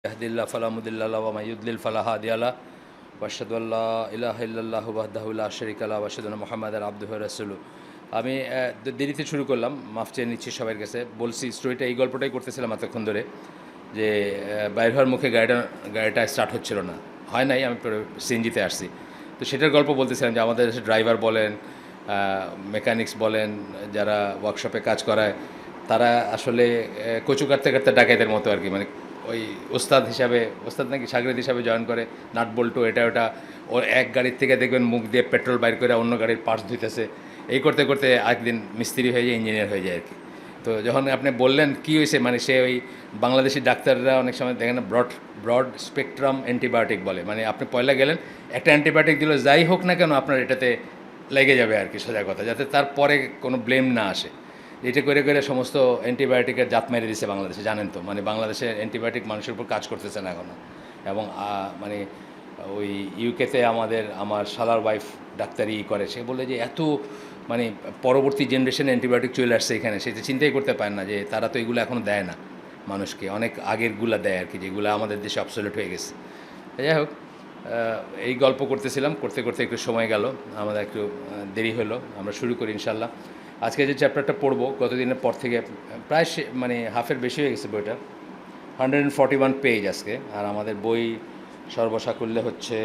يهدي الله فلا مضل له ومن يضلل فلا هادي له واشهد ان لا اله الا الله وحده لا شريك له واشهد ان محمدا عبده ورسوله। আমি দেরিতে শুরু করলাম, মাফ চেয়ে নিচ্ছি সবার কাছে। বলছি স্টোরিটা এই গল্পটাই করতেছিলাম এতক্ষণ ধরে যে বাইর হওয়ার মুখে গাড়িটা স্টার্ট হচ্ছিল না, হয় নাই। আমি সিএনজিতে আসছি, তো সেটার গল্প বলতেছিলাম যে আমাদের দেশে ড্রাইভার বলেন, মেকানিক্স বলেন, যারা ওয়ার্কশপে কাজ করায়, তারা আসলে কচু কাটতে কাটতে ডাকাইতের মতো আর কি। মানে ওই ওস্তাদ হিসাবে, ওস্তাদ নাকি সাগরেদ হিসাবে জয়েন করে, নাট বল্টু এটা ওটা, ওর এক গাড়ির থেকে দেখবেন মুখ দিয়ে পেট্রোল বাইর করে অন্য গাড়ির পার্টস ধুইতেছে। এই করতে করতে একদিন মিস্ত্রি হয়ে যায়, ইঞ্জিনিয়ার হয়ে যায় আর কি। তো যখন আপনি বললেন কী হয়েছে, মানে সে ওই বাংলাদেশি ডাক্তাররা অনেক সময় দেখেন না, ব্রড স্পেকট্রাম অ্যান্টিবায়োটিক বলে। মানে আপনি পয়লা গেলেন, একটা অ্যান্টিবায়োটিক দিল, যাই হোক না কেন আপনার এটাতে লেগে যাবে আর কি, সোজা কথা, যাতে তারপরে কোনো ব্লেম না আসে। এটা করে করে সমস্ত অ্যান্টিবায়োটিকের জাত মেরে দিচ্ছে বাংলাদেশে, জানেন তো। মানে বাংলাদেশে অ্যান্টিবায়োটিক মানুষের উপর কাজ করতেছে না এখনও। এবং মানে ওই ইউকেতে আমার শালার ওয়াইফ ডাক্তারি করে, সে বলে যে এত মানে পরবর্তী জেনারেশনে অ্যান্টিবায়োটিক চলে আসছে এখানে, সেটা চিন্তাই করতে পারে না যে তারা তো এগুলো এখনও দেয় না মানুষকে, অনেক আগেরগুলো দেয় আর কি, যেগুলো আমাদের দেশে অবসোলেট হয়ে গেছে। যাই হোক, এই গল্প করতেছিলাম, করতে করতে একটু সময় গেল, আমাদের একটু দেরি হলো। আমরা শুরু করি ইনশাল্লাহ। আজকে যে চ্যাপ্টারটা পড়বো গতদিনের পর থেকে প্রায় মানে হাফের বেশি হয়ে গেছে বইটা, 141 পেজ আজকে। আর আমাদের বই সর্বসাকুল্যে হচ্ছে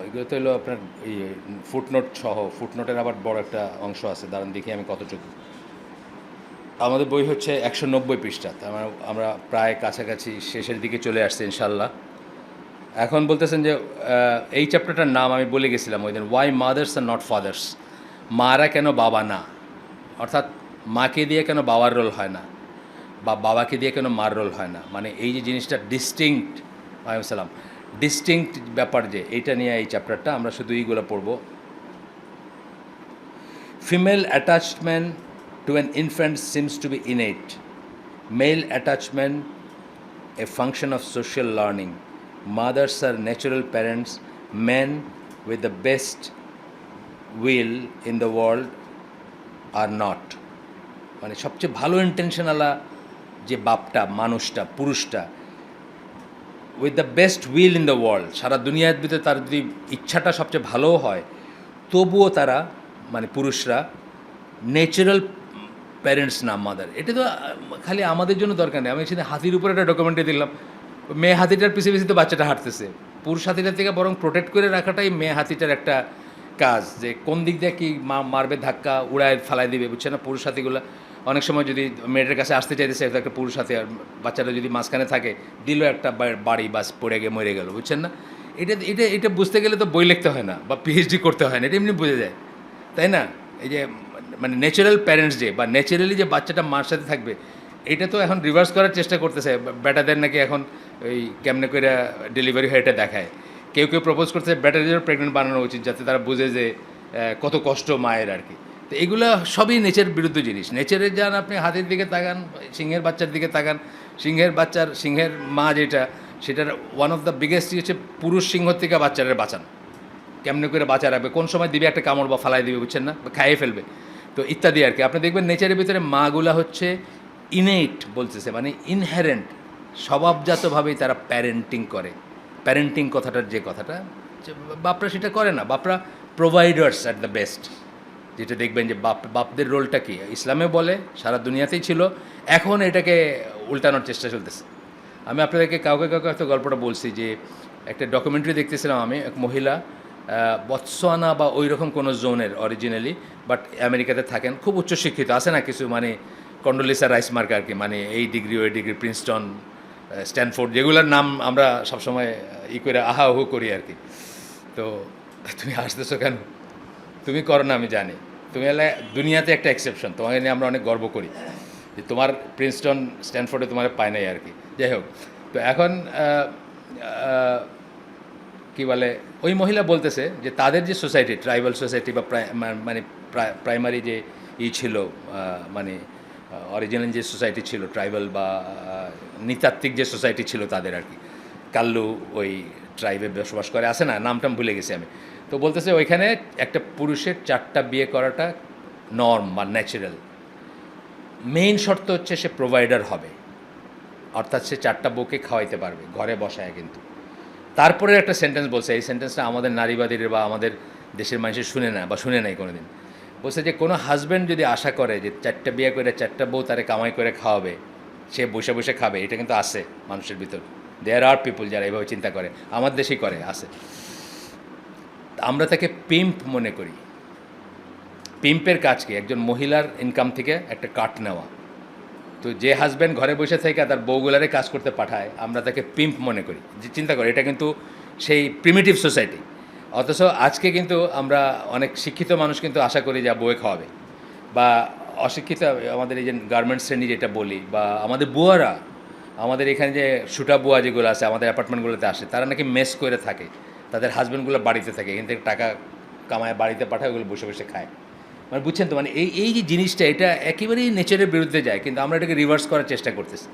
এগুলো তো হলো আপনার এই ফুটনোট সহ, ফুটনোটের আবার বড় একটা অংশ আছে, দাঁড়ান দেখি আমি কতটুকু। আমাদের বই হচ্ছে 190 পৃষ্ঠা, আমরা প্রায় কাছাকাছি শেষের দিকে চলে আসছি ইনশাল্লাহ। এখন বলতেছেন যে এই চ্যাপ্টারটার নাম আমি বলে গেছিলাম ওই দিন, why mothers are not fathers. মারা কেন বাবা না, অর্থাৎ মাকে দিয়ে কেন বাবার রোল হয় না, বা বাবাকে দিয়ে কেন মার রোল হয় না। মানে এই যে জিনিসটা ডিস্টিংক্ট, সালাম, ডিস্টিংক্ট ব্যাপার, যে এইটা নিয়ে এই চ্যাপ্টারটা, আমরা শুধু এইগুলো পড়ব। Female attachment to an infant seems to be innate. Male attachment a function of social learning. Mothers are natural parents. Men with the best will in the world are not. মানে সবচেয়ে ভালো ইন্টেনশনালা যে বাপটা, মানুষটা, পুরুষটা, with the best will in the world, সারা দুনিয়ার ভিতরে তার যদি ইচ্ছাটা সবচেয়ে ভালোও হয়, তবুও তারা মানে পুরুষরা ন্যাচারাল প্যারেন্টস না, মাদার। এটা তো খালি আমাদের জন্য দরকার নেই। আমি সেদিন হাতির উপরে একটা ডকুমেন্টারি দেখলাম, মেয়ে হাতিটার পিছিয়ে পিছিয়ে তো বাচ্চাটা হাঁটতেছে। পুরুষ হাতিটার থেকে বরং প্রোটেক্ট করে রাখাটাই মেয়ে হাতিটার একটা কাজ, যে কোন দিক দিয়ে কি মারবে, ধাক্কা উড়ায় ফালাই দিবে, বুঝছে না। পুরুষ হাতিগুলো অনেক সময় যদি মেয়েটার কাছে আসতে চাইতেছে, একটা পুরুষ হাতি, আর বাচ্চাটা যদি মাঝখানে থাকে, দিল একটা বাড়ি বাস পড়ে গিয়ে মরে গেল, বুঝছেন না। এটা এটা এটা বুঝতে গেলে তো বই লিখতে হয় না বা পিএইচডি করতে হয় না, এটা এমনি বোঝা যায়, তাই না। এই যে মানে ন্যাচারাল প্যারেন্টস যে, বা ন্যাচারালি যে বাচ্চাটা মার সাথে থাকবে, এটা তো এখন রিভার্স করার চেষ্টা করতেছে। বেটাদের নাকি এখন ওই কেমনে করে ডেলিভারি হয় এটা দেখায়। কেউ কেউ প্রপোজ করতেছে বেটাদেরও প্রেগনেন্ট বানানো উচিত, যাতে তারা বুঝে যে কত কষ্ট মায়ের আর কি। তো এগুলো সবই নেচার বিরুদ্ধ জিনিস। নেচারের যান, আপনি হাতির দিকে তাকান, সিংহের বাচ্চার দিকে তাকান, সিংহের মা যেটা, সেটার ওয়ান অফ দ্য বিগেস্ট হচ্ছে পুরুষ সিংহ থেকে বাচ্চারা বাঁচান, কেমনে করে বাঁচা রাখবে, কোন সময় দিবে একটা কামড় বা ফালাই দিবে, বুঝছেন না, বা খাইয়ে ফেলবে, তো ইত্যাদি আর কি। আপনি দেখবেন নেচারের ভিতরে মাগুলা হচ্ছে ইনেট বলতেছে, মানে ইনহেরেন্ট, স্বভাবজাতভাবেই তারা প্যারেন্টিং করে। প্যারেন্টিং কথাটার যে কথাটা, বাপরা সেটা করে না, বাপরা প্রোভাইডার্স অ্যাট দ্য বেস্ট। যেটা দেখবেন যে বাপদের রোলটা কি ইসলামে বলে, সারা দুনিয়াতেই ছিল, এখন এটাকে উল্টানোর চেষ্টা চলতেছে। আমি আপনাদেরকে কাউকে হয়তো গল্পটা বলছি, যে একটা ডকুমেন্টারি দেখতেছিলাম আমি, এক মহিলা বতসোয়ানা বা ওই রকম কোনো জোনের অরিজিনালি, বাট আমেরিকাতে থাকেন, খুব উচ্চশিক্ষিত, আছে না কিছু, মানে কন্ডোলিসা রাইস মার্ক আর কি, মানে এই ডিগ্রি ওই ডিগ্রি, প্রিন্সটন, স্ট্যানফোর্ড, যেগুলোর নাম আমরা সবসময় করে আহা আহু করি আর কি। তো তুমি আসতেছো কেন, তুমি করো না আমি জানি, তুমি হলে দুনিয়াতে একটা এক্সেপশন, তোমাকে নিয়ে আমরা অনেক গর্ব করি যে তোমার প্রিন্সটন স্ট্যানফোর্ডে তোমার পায় নাই আর কি। যাই হোক, তো এখন কী বলে, ওই মহিলা বলতেছে যে তাদের যে সোসাইটি, ট্রাইবাল সোসাইটি বা মানে প্রাইমারি যে ছিল, মানে অরিজিনাল যে সোসাইটি ছিল, ট্রাইবাল বা নৃতাত্ত্বিক যে সোসাইটি ছিল তাদের আর কি, কাল্লু ওই ট্রাইবে বসবাস করে, আছে না, নামটাম ভুলে গেছি আমি। তো বলতেছে ওইখানে একটা পুরুষের 4টা বিয়ে করাটা নর্ম বা ন্যাচারাল। মেইন শর্ত হচ্ছে সে প্রোভাইডার হবে, অর্থাৎ সে 4টা বউকে খাওয়াইতে পারবে ঘরে বসায়। কিন্তু তারপরে একটা সেন্টেন্স বলছে, এই সেন্টেন্সটা আমাদের নারীবাদীর বা আমাদের দেশের মানুষের শুনে না বা শুনে নাই কোনো দিন। বলছে যে কোনো হাজব্যান্ড যদি আশা করে যে 4টা বিয়ে করে 4টা বউ তারে কামাই করে খাওয়াবে, সে বসে বসে খাবে, এটা কিন্তু আছে মানুষের ভিতর। দেয়ার আর পিপুল যারা এইভাবে চিন্তা করে, আমার দেশেই করে, আছে। আমরা তাকে পিম্প মনে করি। পিম্পের কাজ কি? একজন মহিলার ইনকাম থেকে একটা কাট নেওয়া। তো যে হাজব্যান্ড ঘরে বসে থেকে তার বউগুলারে কাজ করতে পাঠায়, আমরা তাকে পিম্প মনে করি। যে চিন্তা করি, এটা কিন্তু সেই প্রিমিটিভ সোসাইটি। অথচ আজকে কিন্তু আমরা অনেক শিক্ষিত মানুষ কিন্তু আশা করি যে বউয়ে খাওয়াবে, বা অশিক্ষিত আমাদের এই যে গার্মেন্টস শ্রেণী যেটা বলি, বা আমাদের বুয়ারা, আমাদের এখানে যে সুটা বুয়া যেগুলো আছে আমাদের অ্যাপার্টমেন্টগুলোতে আসে, তারা নাকি মেস করে থাকে, তাদের হাজব্যান্ডগুলো বাড়িতে থাকে, এখান থেকে টাকা কামায় বাড়িতে পাঠায়, ওগুলো বসে বসে খায়। মানে বুঝছেন তো, মানে এই যে জিনিসটা, এটা একেবারেই নেচারের বিরুদ্ধে যায়, কিন্তু আমরা এটাকে রিভার্স করার চেষ্টা করতেছি।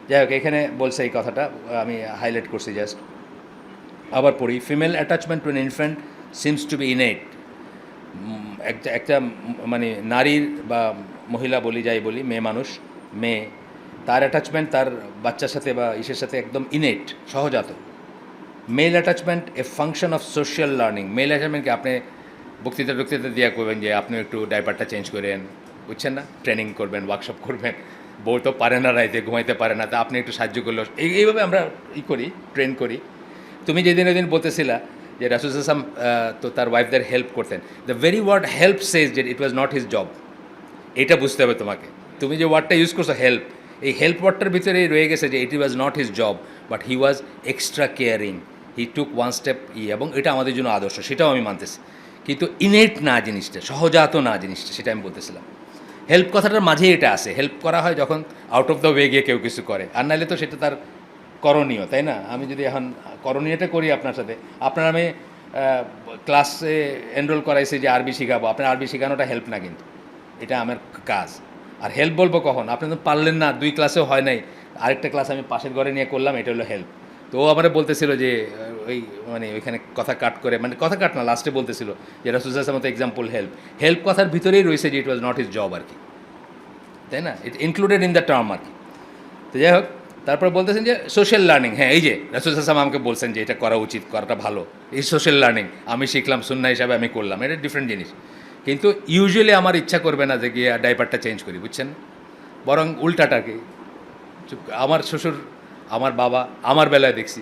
যাই হোক, এখানে বলছে এই কথাটা আমি হাইলাইট করছি জাস্ট। আবার পড়ি, female attachment to an infant seems to be innate. একটা মানে নারীর বা মহিলা বলি, যাই বলি, মেয়ে মানুষ, মেয়ে, তার অ্যাটাচমেন্ট তার বাচ্চার সাথে বা ইসের সাথে একদম ইনেট, সহজাত। Male attachment a function of social learning. Male অ্যাটাচমেন্টকে আপনি বক্তৃতা দিয়া করবেন যে আপনি একটু ডাইপারটা চেঞ্জ করেন, বুঝছেন না, ট্রেনিং করবেন, ওয়ার্কশপ করবেন। বউ তো পারে না, রাইতে ঘুমাইতে পারে না, তা আপনি একটু সাহায্য করলো, এইভাবে আমরা করি, ট্রেন করি। তুমি যেদিন ওই দিন বলতেছিলা যে রাসূল সাল্লাল্লাহু আলাইহি ওয়াসাল্লাম তো তার ওয়াইফদের হেল্প করতেন, দ্য ভেরি ওয়ার্ড হেল্প সেজ যে it was not his job. এটা বুঝতে হবে তোমাকে। তুমি যে ওয়ার্ডটা ইউজ করছো হেল্প, এই হেল্প ওয়ার্ডটার ভিতরেই রয়ে গেছে যে it was not his job, but he was extra caring, he took one step এবং এটা আমাদের জন্য আদর্শ, সেটাও আমি মানতেছি। কিন্তু ইনেট না জিনিসটা, সহজাত না জিনিসটা, সেটা আমি বলতেছিলাম। হেল্প কথাটার মাঝে এটা আছে, হেল্প করা হয় যখন আউট অফ দ্য ওয়ে গিয়ে কেউ কিছু করে, আর নাহলে তো সেটা তার করণীয়, তাই না? আমি যদি এখন করণীয়টা করি আপনার সাথে, আপনার আমি ক্লাসে এনরোল করাইছি যে আরবি শিখাবো, আপনার আরবি শেখানোটা হেল্প না, কিন্তু এটা আমার কাজ। আর হেল্প বলবো কখন? আপনি তো পারলেন না, 2 ক্লাসেও হয় নাই, আরেকটা ক্লাস আমি পাশের ঘরে নিয়ে করলাম, এটা হলো হেল্প। তো ও আমার বলতেছিল যে ওই মানে ওইখানে কথা কাট করে, মানে কথা কাট না, লাস্টে বলতেছিল যে রাসূল সাল্লাল্লাহু আলাইহি ওয়াসাল্লাম এক্সাম্পল হেল্প, হেল্প কথার ভিতরেই রয়েছে যে it was not his job আর কি, তাই না? ইট ইনক্লুডেড ইন দ্য টার্ম আর কি। তো যাই হোক, তারপরে বলতেছেন যে সোশ্যাল লার্নিং। হ্যাঁ, এই যে রাসূল সাল্লাল্লাহু আলাইহি ওয়াসাল্লাম আমাকে বলছেন যে এটা করা উচিত, করাটা ভালো, এই সোশ্যাল লার্নিং আমি শিখলাম, সুন্নাহ হিসাবে আমি করলাম, এটা ডিফারেন্ট জিনিস। কিন্তু ইউজুয়ালি আমার ইচ্ছা করবে না যে গিয়ে ডাইপারটা চেঞ্জ করি, বুঝছেন? বরং উল্টাটা কি, আমার শ্বশুর, আমার বাবা, আমার বেলায় দেখছি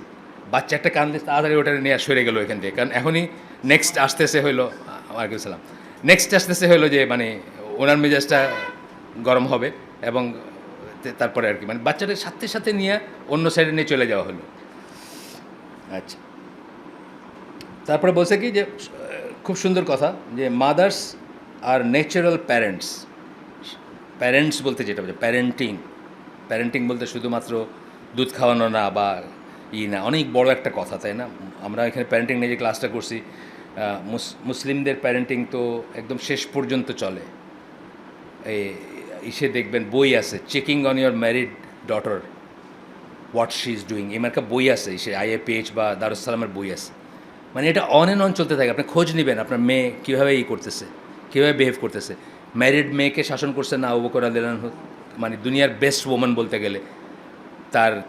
বাচ্চা একটা কান্দে, তাড়াতাড়ি ওটা নিয়ে সরে গেলো এখান থেকে, কারণ এখনই নেক্সট আসতেছে হইলো, ওয়ালাইকুম সালাম, নেক্সট আসতেছে হইলো যে মানে ওনার মেজাজটা গরম হবে, এবং তারপরে আর কি মানে বাচ্চাদের সাথে সাথে নিয়ে অন্য সাইডে নিয়ে চলে যাওয়া হলো। আচ্ছা, তারপরে বলছে কি যে খুব সুন্দর কথা, যে মাদার্স আর ন্যাচারাল প্যারেন্টস। প্যারেন্টস বলতে যেটা বোঝায় প্যারেন্টিং, প্যারেন্টিং বলতে শুধুমাত্র দুধ খাওয়ানো না বা না, অনেক বড় একটা কথা, তাই না? আমরা এখানে প্যারেন্টিং নিয়ে যে ক্লাসটা করছি, মুসলিমদের প্যারেন্টিং তো একদম শেষ পর্যন্ত চলে। ইসে দেখবেন বই আছে, checking on your married daughter what she is doing, এমন একটা বই আছে, সে IAPH বা দারুসালামের বই আছে। মানে এটা অন অ্যান্ড অন চলতে থাকে, আপনি খোঁজ নেবেন আপনার মেয়ে কীভাবে করতেছে, কীভাবে বিহেভ করতেছে। ম্যারিড মেয়েকে শাসন করছে না আবু বকর রাদিয়াল্লাহু আনহু, মানে দুনিয়ার বেস্ট ওম্যান বলতে গেলে,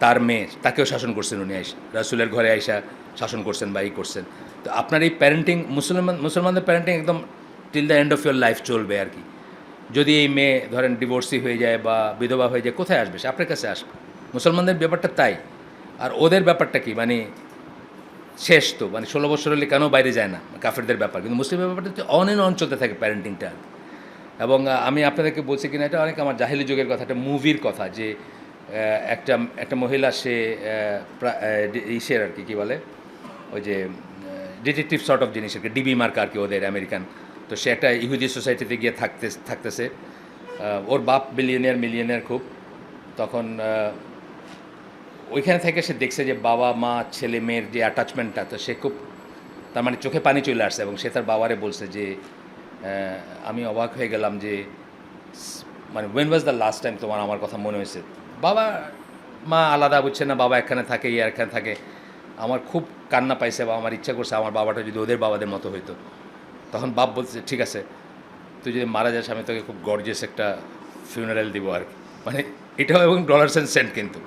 তার মেয়ে, তাকেও শাসন করছেন উনি, আইসা রাসূলের ঘরে আইসা শাসন করছেন বা করছেন। তো আপনার এই প্যারেন্টিং, মুসলমানদের প্যারেন্টিং একদম till the end of your life চলবে আর কি। যদি এই মেয়ে ধরেন ডিভোর্সি হয়ে যায় বা বিধবা হয়ে যায়, কোথায় আসবে? সে আপনার কাছে আসবে। মুসলমানদের ব্যাপারটা তাই। আর ওদের ব্যাপারটা কি, মানে শেষ তো, মানে 16 বছর হলে কেন বাইরে যায় না, কাফেরদের ব্যাপার। কিন্তু মুসলিমের ব্যাপারটা অন অ্যান্ড অন চলতে থাকে প্যারেন্টিংটা। এবং আমি আপনাদেরকে বলছি কিনা এটা অনেক আমার জাহিলি যুগের কথা, একটা মুভির কথা, যে একটা মহিলা, সে ইসের আর কি বলে, ওই যে ডিটেকটিভ সর্ট অফ জিনিস আর কি, ডিবি মার্ক আর কি ওদের আমেরিকান। তো সে একটা ইহুদি সোসাইটিতে গিয়ে থাকতেছে, ওর বাপ মিলিয়নিয়ার খুব। তখন ওইখানে থেকে সে দেখছে যে বাবা মা ছেলে মেয়ের যে অ্যাটাচমেন্টটা, তো সে খুব, তার মানে চোখে পানি চলে আসছে, এবং সে তার বাবারে বলছে যে আমি অবাক হয়ে গেলাম যে মানে when was the last time তোমার আমার কথা মনে হয়েছে। বাবা মা আলাদা, বুঝছে না, বাবা এখানে থাকে, এখানে থাকে, আমার খুব কান্না পাইছে বা আমার ইচ্ছা করছে আমার বাবাটা যদি ওদের বাবাদের মতো হইতো। তখন বাপ বলছে ঠিক আছে, তুই যদি মারা যাস আমি তোকে খুব গর্জিয়াস একটা ফিউনারাল দিব আর কি, মানে এটাও এবং ডলার্স অ্যান্ড সেন্ট। কিন্তু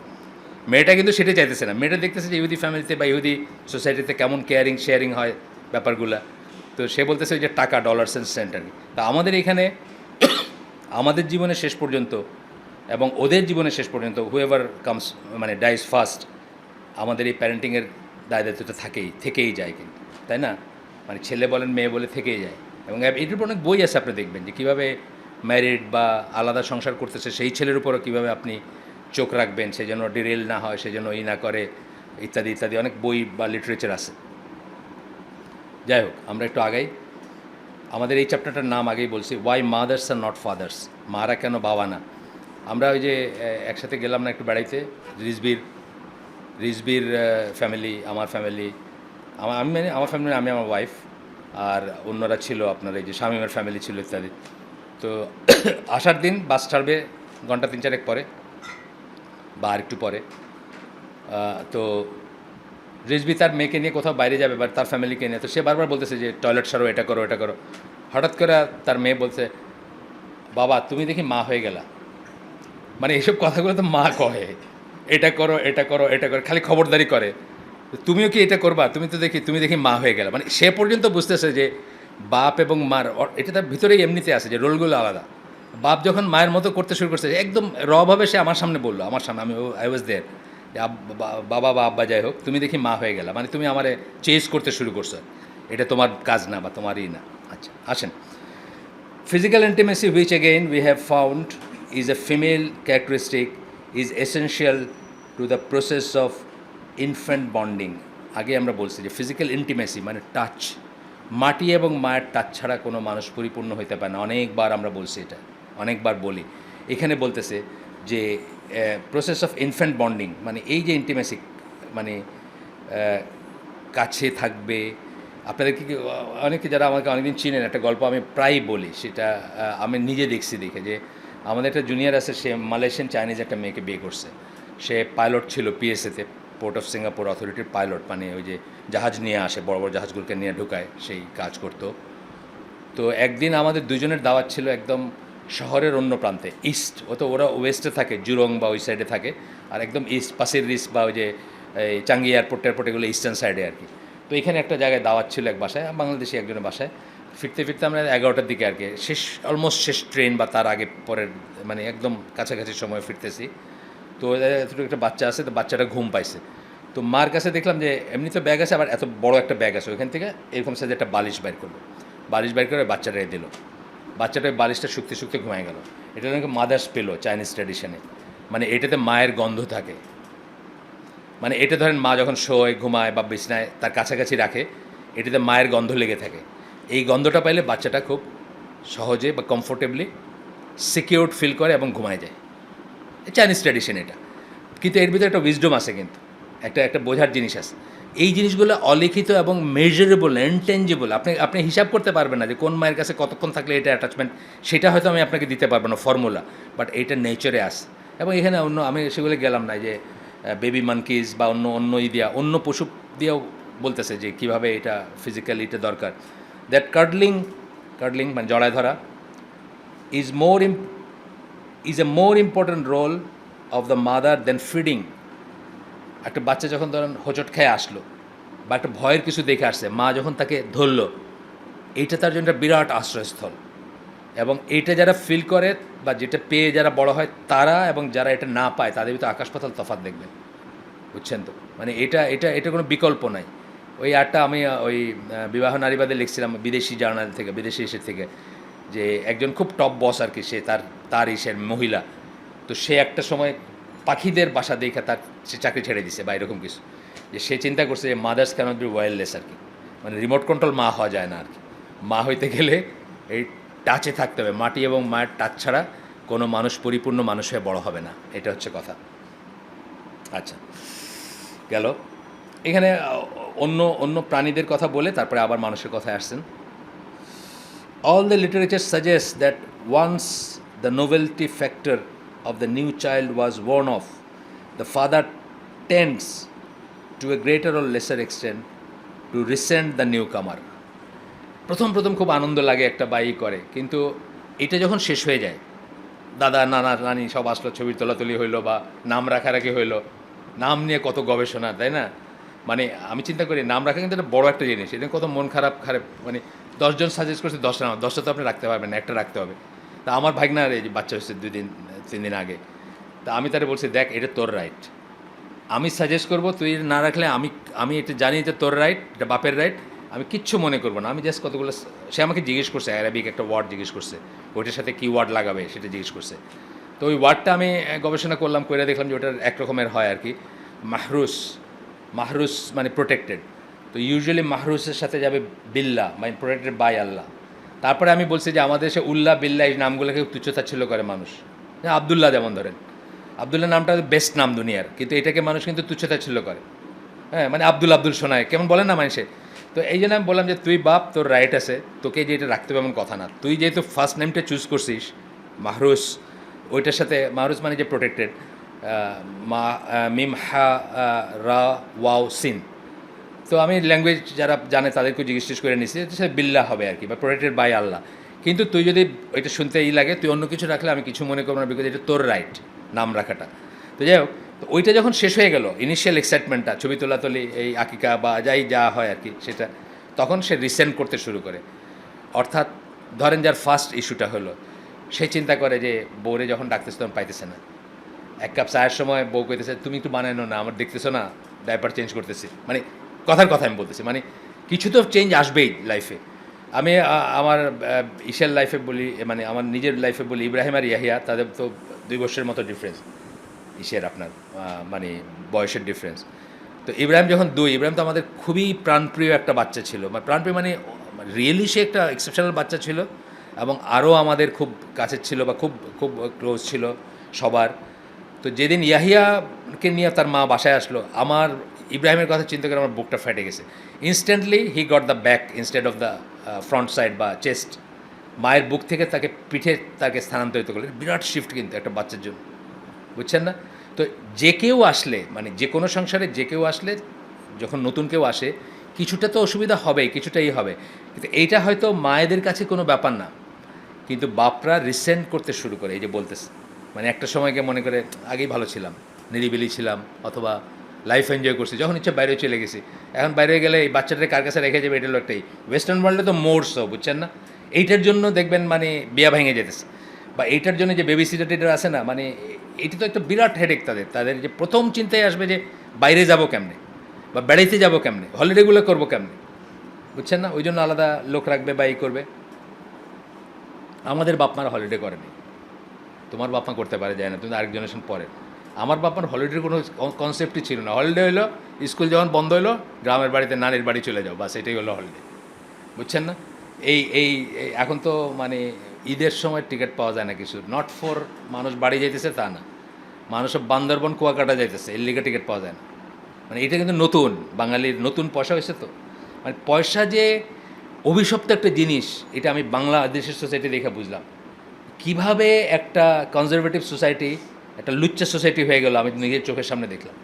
মেয়েটা কিন্তু সেটাই চাইতেছে না, মেয়েটা দেখতেছে যে ইহুদি ফ্যামিলিতে বা ইহুদি সোসাইটিতে কেমন কেয়ারিং শেয়ারিং হয় ব্যাপারগুলা। তো সে বলতেছে যে টাকা, ডলার্স অ্যান্ড সেন্ট আর কি। তা আমাদের এখানে আমাদের জীবনের শেষ পর্যন্ত এবং ওদের জীবনের শেষ পর্যন্ত হুএভার কামস মানে ডাইস ফার্স্ট, আমাদের এই প্যারেন্টিংয়ের দায় দায়িত্বটা থেকেই যায় কিন্তু, তাই না? মানে ছেলে বলেন মেয়ে বলে থেকেই যায়। এবং এটার উপর অনেক বই আছে, আপনি দেখবেন যে কীভাবে ম্যারিড বা আলাদা সংসার করতেছে সেই ছেলের উপরও কীভাবে আপনি চোখ রাখবেন, সেই জন্য ডিরেল না হয়, সেই জন্য না করে, ইত্যাদি ইত্যাদি অনেক বই বা লিটারেচার আছে। যাই হোক, আমরা একটু আগাই। আমাদের এই চ্যাপ্টারটার নাম আগেই বলছি, why mothers are not fathers, মারা কেন বাবা না। আমরা ওই যে একসাথে গেলাম না একটু বেড়াইতে, রিজবির ফ্যামিলি, আমার ফ্যামিলি, আমার ফ্যামিলি, আমি আমার ওয়াইফ, আর অন্যরা ছিল আপনার এই যে শামীমের ফ্যামিলি ছিল ইত্যাদি। তো আসার দিন বাস ছাড়বে ঘন্টা 3-4 পরে বা আর একটু পরে। তো রিজবি তার মেয়েকে নিয়ে কোথাও বাইরে যাবে বা তার ফ্যামিলিকে নিয়ে, তো সে বারবার বলতেছে যে টয়লেট সারো, এটা করো, এটা করো। হঠাৎ করে তার মেয়ে বলছে, বাবা তুমি দেখি মা হয়ে গেলা। মানে এইসব কথাগুলো তো মা কহে, এটা করো, এটা করো, এটা করো, খালি খবরদারি করে, তুমিও কি এটা করবা, তুমি দেখি মা হয়ে গেলা। মানে সে পর্যন্ত বুঝতেছে যে বাপ এবং মার এটা তার ভিতরেই এমনিতে আছে যে রোলগুলো আলাদা। বাপ যখন মায়ের মতো করতে শুরু করছে, একদম রভাবে সে আমার সামনে বললো, আমার সামনে, আমি আই ওয়াজ দেয়ার, যে বাবা বা আব্বা যাই হোক, তুমি দেখি মা হয়ে গেলা, মানে তুমি আমারে চেঞ্জ করতে শুরু করছো, এটা তোমার কাজ না বা তোমারই না। আচ্ছা আসেন, physical intimacy, which again we have found is a female characteristic, is essential to the process of infant bonding. আগে আমরা বলছি যে ফিজিক্যাল ইন্টিমেসি মানে টাচ, মাটি এবং মায়ের টাচ ছাড়া কোনো মানুষ পরিপূর্ণ হইতে পারে না। অনেকবার আমরা বলছি এটা, অনেকবার বলি। এখানে বলতেছে যে প্রসেস অফ ইনফ্যান্ট বন্ডিং, মানে এই যে ইন্টিমেসি, মানে কাছে থাকবে। আপনাদেরকে অনেকে যারা আমাকে অনেকদিন চিনেন, একটা গল্প আমি প্রায়ই বলি, সেটা আমি নিজে দেখছি দেখে, যে আমাদের একটা জুনিয়র আছে, সে মালয়েশিয়ান চাইনিজ একটা মেয়েকে বিয়ে করছে। সে পাইলট ছিল পিএসএতে, পোর্ট অফ সিঙ্গাপুর অথরিটির পাইলট, মানে ওই যে জাহাজ নিয়ে আসে, বড় বড় জাহাজগুলোকে নিয়ে ঢুকায়, সেই কাজ করতো। তো একদিন আমাদের দুজনের দাওয়াত ছিল একদম শহরের অন্য প্রান্তে, ইস্ট, ওরা ওয়েস্টে থাকে, জুরং বা ওই সাইডে থাকে, আর একদম ইস্ট পাশের রিস বা ওই যে এই চাঙ্গি এয়ারপোর্ট টেয়ারপোর্ট, এগুলো ইস্টার্ন সাইডে আর কি। তো এখানে একটা জায়গায় দাওয়াত ছিল এক বাসায়, বাংলাদেশি একজনের বাসায়। ফিরতে ফিরতে আমরা 11টার দিকে আর কি, অলমোস্ট শেষ ট্রেন বা তার আগে পরের, মানে একদম কাছাকাছি সময় ফিরতেছি। তো এতটুকু একটা বাচ্চা আছে, তো বাচ্চাটা ঘুম পাইছে। তো মার কাছে দেখলাম যে এমনি তো ব্যাগ আছে, আবার এত বড় একটা ব্যাগ আছে, ওইখান থেকে এরকম সাইজে একটা বালিশ বাইর করলো, বালিশ বাইর করে বাচ্চাটা দিল। বাচ্চাটা বালিশটা শুকতে শুকতে ঘুমায় গেল। এটা নাকি মাদার্স পেলো চাইনিজ ট্র্যাডিশনে, মানে এটাতে মায়ের গন্ধ থাকে। মানে এটা ধরেন মা যখন শোয়, ঘুমায় বা বিছনায় তার কাছাকাছি রাখে, এটাতে মায়ের গন্ধ লেগে থাকে। এই গন্ধটা পাইলে বাচ্চাটা খুব সহজে বা কমফোর্টেবলি সিকিউরড ফিল করে এবং ঘুমায় যায়। চাইনিজ ট্র্যাডিশন এটা, কিন্তু এর ভিতরে একটা উইজডম আছে, কিন্তু একটা বোঝার জিনিস আছে। এই জিনিসগুলো অলিখিত এবং মেজারেবল, ইনটেঞ্জিবল। আপনি হিসাব করতে পারবেন না যে কোন মায়ের কাছে কতক্ষণ থাকলে এটা অ্যাটাচমেন্ট, সেটা হয়তো আমি আপনাকে দিতে পারবো না ফর্মুলা, বাট এইটা নেচারে আসে। এবং এখানে আমি সেগুলো গেলাম না যে বেবি মানকিজ বা অন্য পশু দিয়েও বলতেছে যে কীভাবে এটা ফিজিক্যালি এটা দরকার। দ্যাট কার্ডলিং মানে জড়ায় ধরা is a more important role of the mother than feeding. একটা বাচ্চা যখন ধরেন হোঁচট খেয়ে আসলো বা একটা ভয়ের কিছু দেখে আসছে, মা যখন তাকে ধরলো, এইটা তার জন্য একটা বিরাট আশ্রয়স্থল। এবং এইটা যারা ফিল করে বা যেটা পেয়ে যারা বড় হয় তারা, এবং যারা এটা না পায় তাদের ভিতরে আকাশ পাতাল তফাৎ দেখবেন, বুঝছেন তো? মানে এটা কোনো বিকল্প নাই। ওই আরটা আমি ওই বিবাহ নারীবাদে লিখছিলাম, বিদেশি জার্নাল থেকে, বিদেশি ইসের থেকে, যে একজন খুব টপ বস আর কি, সে তার ইসের মহিলা, তো সে একটা সময় পাখিদের বাসা দেখে সে চাকরি ছেড়ে দিছে বা এরকম কিছু, যে সে চিন্তা করছে যে মাদার্স ক্যানট বি ওয়্যারলেস আর কি, মানে রিমোট কন্ট্রোল মা হওয়া যায় না আর কি। মা হইতে গেলে এই টাচে থাকতে হবে, মাটি এবং মায়ের টাচ ছাড়া কোনো মানুষ পরিপূর্ণ মানুষ হয়ে বড় হবে না, এটা হচ্ছে কথা। আচ্ছা গেল, এখানে অন্য প্রাণীদের কথা বলে তারপরে আবার মানুষের কথায় আসছেন। All the literature suggests that once the novelty factor of the new child was worn off, the father tends to a greater or lesser extent to resent the newcomer. প্রথম খুব আনন্দ লাগে একটা বাই করে, কিন্তু এটা যখন শেষ হয়ে যায়, দাদা নানা নানি সব আসলো, ছবির তোলাতুলি হইলো বা নাম রাখারাখি হইলো। নাম নিয়ে কত গবেষণা, তাই না? মানে আমি চিন্তা করি নাম রাখা কিন্তু একটা বড় একটা জিনিস। এটা কত মন খারাপ খারাপ, মানে 10 জন সাজেস্ট করছে 10টা নাম, 10টা তো আপনি রাখতে পারবেন না, একটা রাখতে হবে। তা আমার ভাগনার এই যে বাচ্চা হচ্ছে 2 দিন 3 দিন আগে, তা আমি তারে বলছি দেখ এটা তোর রাইট, আমি সাজেস্ট করবো, তুই না রাখলে আমি আমি এটা জানি যে তোর রাইট, এটা বাপের রাইট, আমি কিচ্ছু মনে করবো না। আমি জাস্ট কতগুলো, সে আমাকে জিজ্ঞেস করছে অ্যারাবিক একটা ওয়ার্ড জিজ্ঞেস করছে, ওইটার সাথে কী ওয়ার্ড লাগাবে সেটা জিজ্ঞেস করছে। তো ওই ওয়ার্ডটা আমি গবেষণা করলাম, করে দেখলাম যে ওটার এক রকমের হয় আর কি, মাহরুস। মাহরুস মানে প্রোটেক্টেড। তো ইউজুয়ালি মাহরুসের সাথে যাবে বিল্লাহ, মানে প্রোটেক্টেড বাই আল্লাহ। তারপরে আমি বলছি যে আমাদের দেশে উল্লাহ বিল্লাহ এই নামগুলোকে তুচ্ছতাচ্ছিল্য করে মানুষ। আবদুল্লাহ যেমন ধরেন, আবদুল্লাহ নামটা বেস্ট নাম দুনিয়ার, কিন্তু এটাকে মানুষ কিন্তু তুচ্ছতাচ্ছিল্য করে। হ্যাঁ, মানে আব্দুল আব্দুল শোনায়, কেমন বলেন না মানুষে। তো এই জন্য আমি বললাম যে তুই বাপ, তোর রাইট আছে, তোকে যে এটা রাখতে হবে এমন কথা না। তুই যেহেতু ফার্স্ট নেমটা চুজ করছিস মাহরুস, ওইটার সাথে মাহরুস মানে যে প্রোটেক্টেড, মিম হা রা ওয়াও সিন। তো আমি ল্যাঙ্গুয়েজ যারা জানে তাদেরকে জিজ্ঞেস করে নিছি, সে বিল্লাহ হবে আর কি, বা প্রোটেক্টেড বাই আল্লাহ। কিন্তু তুই যদি এটা শুনতে লাগে, তুই অন্য কিছু রাখলে আমি কিছু মনে করবো না, বিকজ এটা তোর রাইট নাম রাখাটা। তো যাই হোক, তো ওইটা যখন শেষ হয়ে গেল, ইনিশিয়াল এক্সাইটমেন্টটা, ছবি তোলাতুলি, এই আকিকা বা যাই যা হয় আর কি সেটা, তখন সে রিসেন্ট করতে শুরু করে। অর্থাৎ ধরেন যার ফার্স্ট ইস্যুটা হলো, সে চিন্তা করে যে বউরে যখন ডাকতেছে তখন পাইতেছে না। এক কাপ চায়ের সময় বউ কইতেছে তুমি একটু বানানো না, আমার দেখতেছো না ডাইপার চেঞ্জ করতেছি, মানে কথার কথা আমি বলতেছি, মানে কিছু তো চেঞ্জ আসবেই লাইফে। আমি আমার ইসের লাইফে বলি, মানে আমার নিজের লাইফে বলি, ইব্রাহিম আর ইয়াহিয়া, তাদের তো 2 বছরের মতো ডিফারেন্স ইসের আপনার মানে বয়সের ডিফারেন্স। তো ইব্রাহিম যখন 2, ইব্রাহিম তো আমাদের খুবই প্রাণপ্রিয় একটা বাচ্চা ছিল, মানে প্রাণপ্রিয় মানে রিয়েলি সে একটা এক্সেপশনাল বাচ্চা ছিল, এবং আরও আমাদের খুব কাছের ছিল বা খুব খুব ক্লোজ ছিল সবার। তো যেদিন ইয়াহিয়াকে নিয়ে তার মা বাসায় আসলো, আমার ইব্রাহিমের কথা চিন্তা করে আমার বুকটা ফেটে গেছে। Instantly he got the back instead of the front side বা চেস্ট। মায়ের বুক থেকে তাকে পিঠে তাকে স্থানান্তরিত করলেন। বিরাট শিফট কিন্তু একটা বাচ্চার জন্য, বুঝছেন না? তো যে কেউ আসলে, মানে যে কোনো সংসারে যে কেউ আসলে, যখন নতুন কেউ আসে, কিছুটা তো অসুবিধা হবেই, কিছুটাই হবে, কিন্তু এইটা হয়তো মায়েদের কাছে কোনো ব্যাপার না, কিন্তু বাপরা রিসেন্ট করতে শুরু করে। এই যে বলতেছে, মানে একটা সময়কে মনে করে আগেই ভালো ছিলাম, নিরিবিলি ছিলাম, অথবা লাইফ এনজয় করছি, যখন ইচ্ছা বাইরে চলে গেছি। এখন বাইরে গেলে এই বাচ্চাটাকে কার কাছে রেখে যাবে, এটা হলো একটাই। ওয়েস্টার্ন ওয়ার্ল্ডে তো মোড়সও, বুঝছেন না? এইটার জন্য দেখবেন মানে বিয়া ভেঙে যেতেছে, বা এইটার জন্য যে বেবি সিটার টিটার আছে না, মানে এটি তো একটা বিরাট হেডেক তাদের। তাদের যে প্রথম চিন্তায় আসবে যে বাইরে যাব কেমনে, বা বেড়াইতে যাব কেমনে, হলিডেগুলো করবো কেমনে, বুঝছেন না? ওই জন্য আলাদা লোক রাখবে বা এই করবে। আমাদের বাপমারা হলিডে করেনি, তোমার বাপমা করতে পারে, যায় না, তুমি আরেক জেনারেশন পরে। আমার বাপমার হলিডের কোনো কনসেপ্টই ছিল না। হলিডে হলো স্কুল যখন বন্ধ হলো, গ্রামের বাড়িতে নানির বাড়ি চলে যাও, বাস এটাই হলো হলিডে, বুঝছেন না? এই এই এখন তো মানে ঈদের সময় টিকিট পাওয়া যায় না কিছু, নট ফর মানুষ বাড়ি যাইতেছে তা না, মানুষ বান্দরবন কুয়াকাটা যাইতেছে, এর লিগে টিকিট পাওয়া যায় না। মানে এটা কিন্তু নতুন, বাঙালির নতুন পয়সা হয়েছে। তো মানে পয়সা যে অভিশপ্ত একটা জিনিস, এটা আমি বাংলাদেশের সোসাইটি দেখে বুঝলাম। কিভাবে একটা কনজারভেটিভ সোসাইটি একটা লুচ্চা সোসাইটি হয়ে গেল, আমি নিজের চোখের সামনে দেখলাম।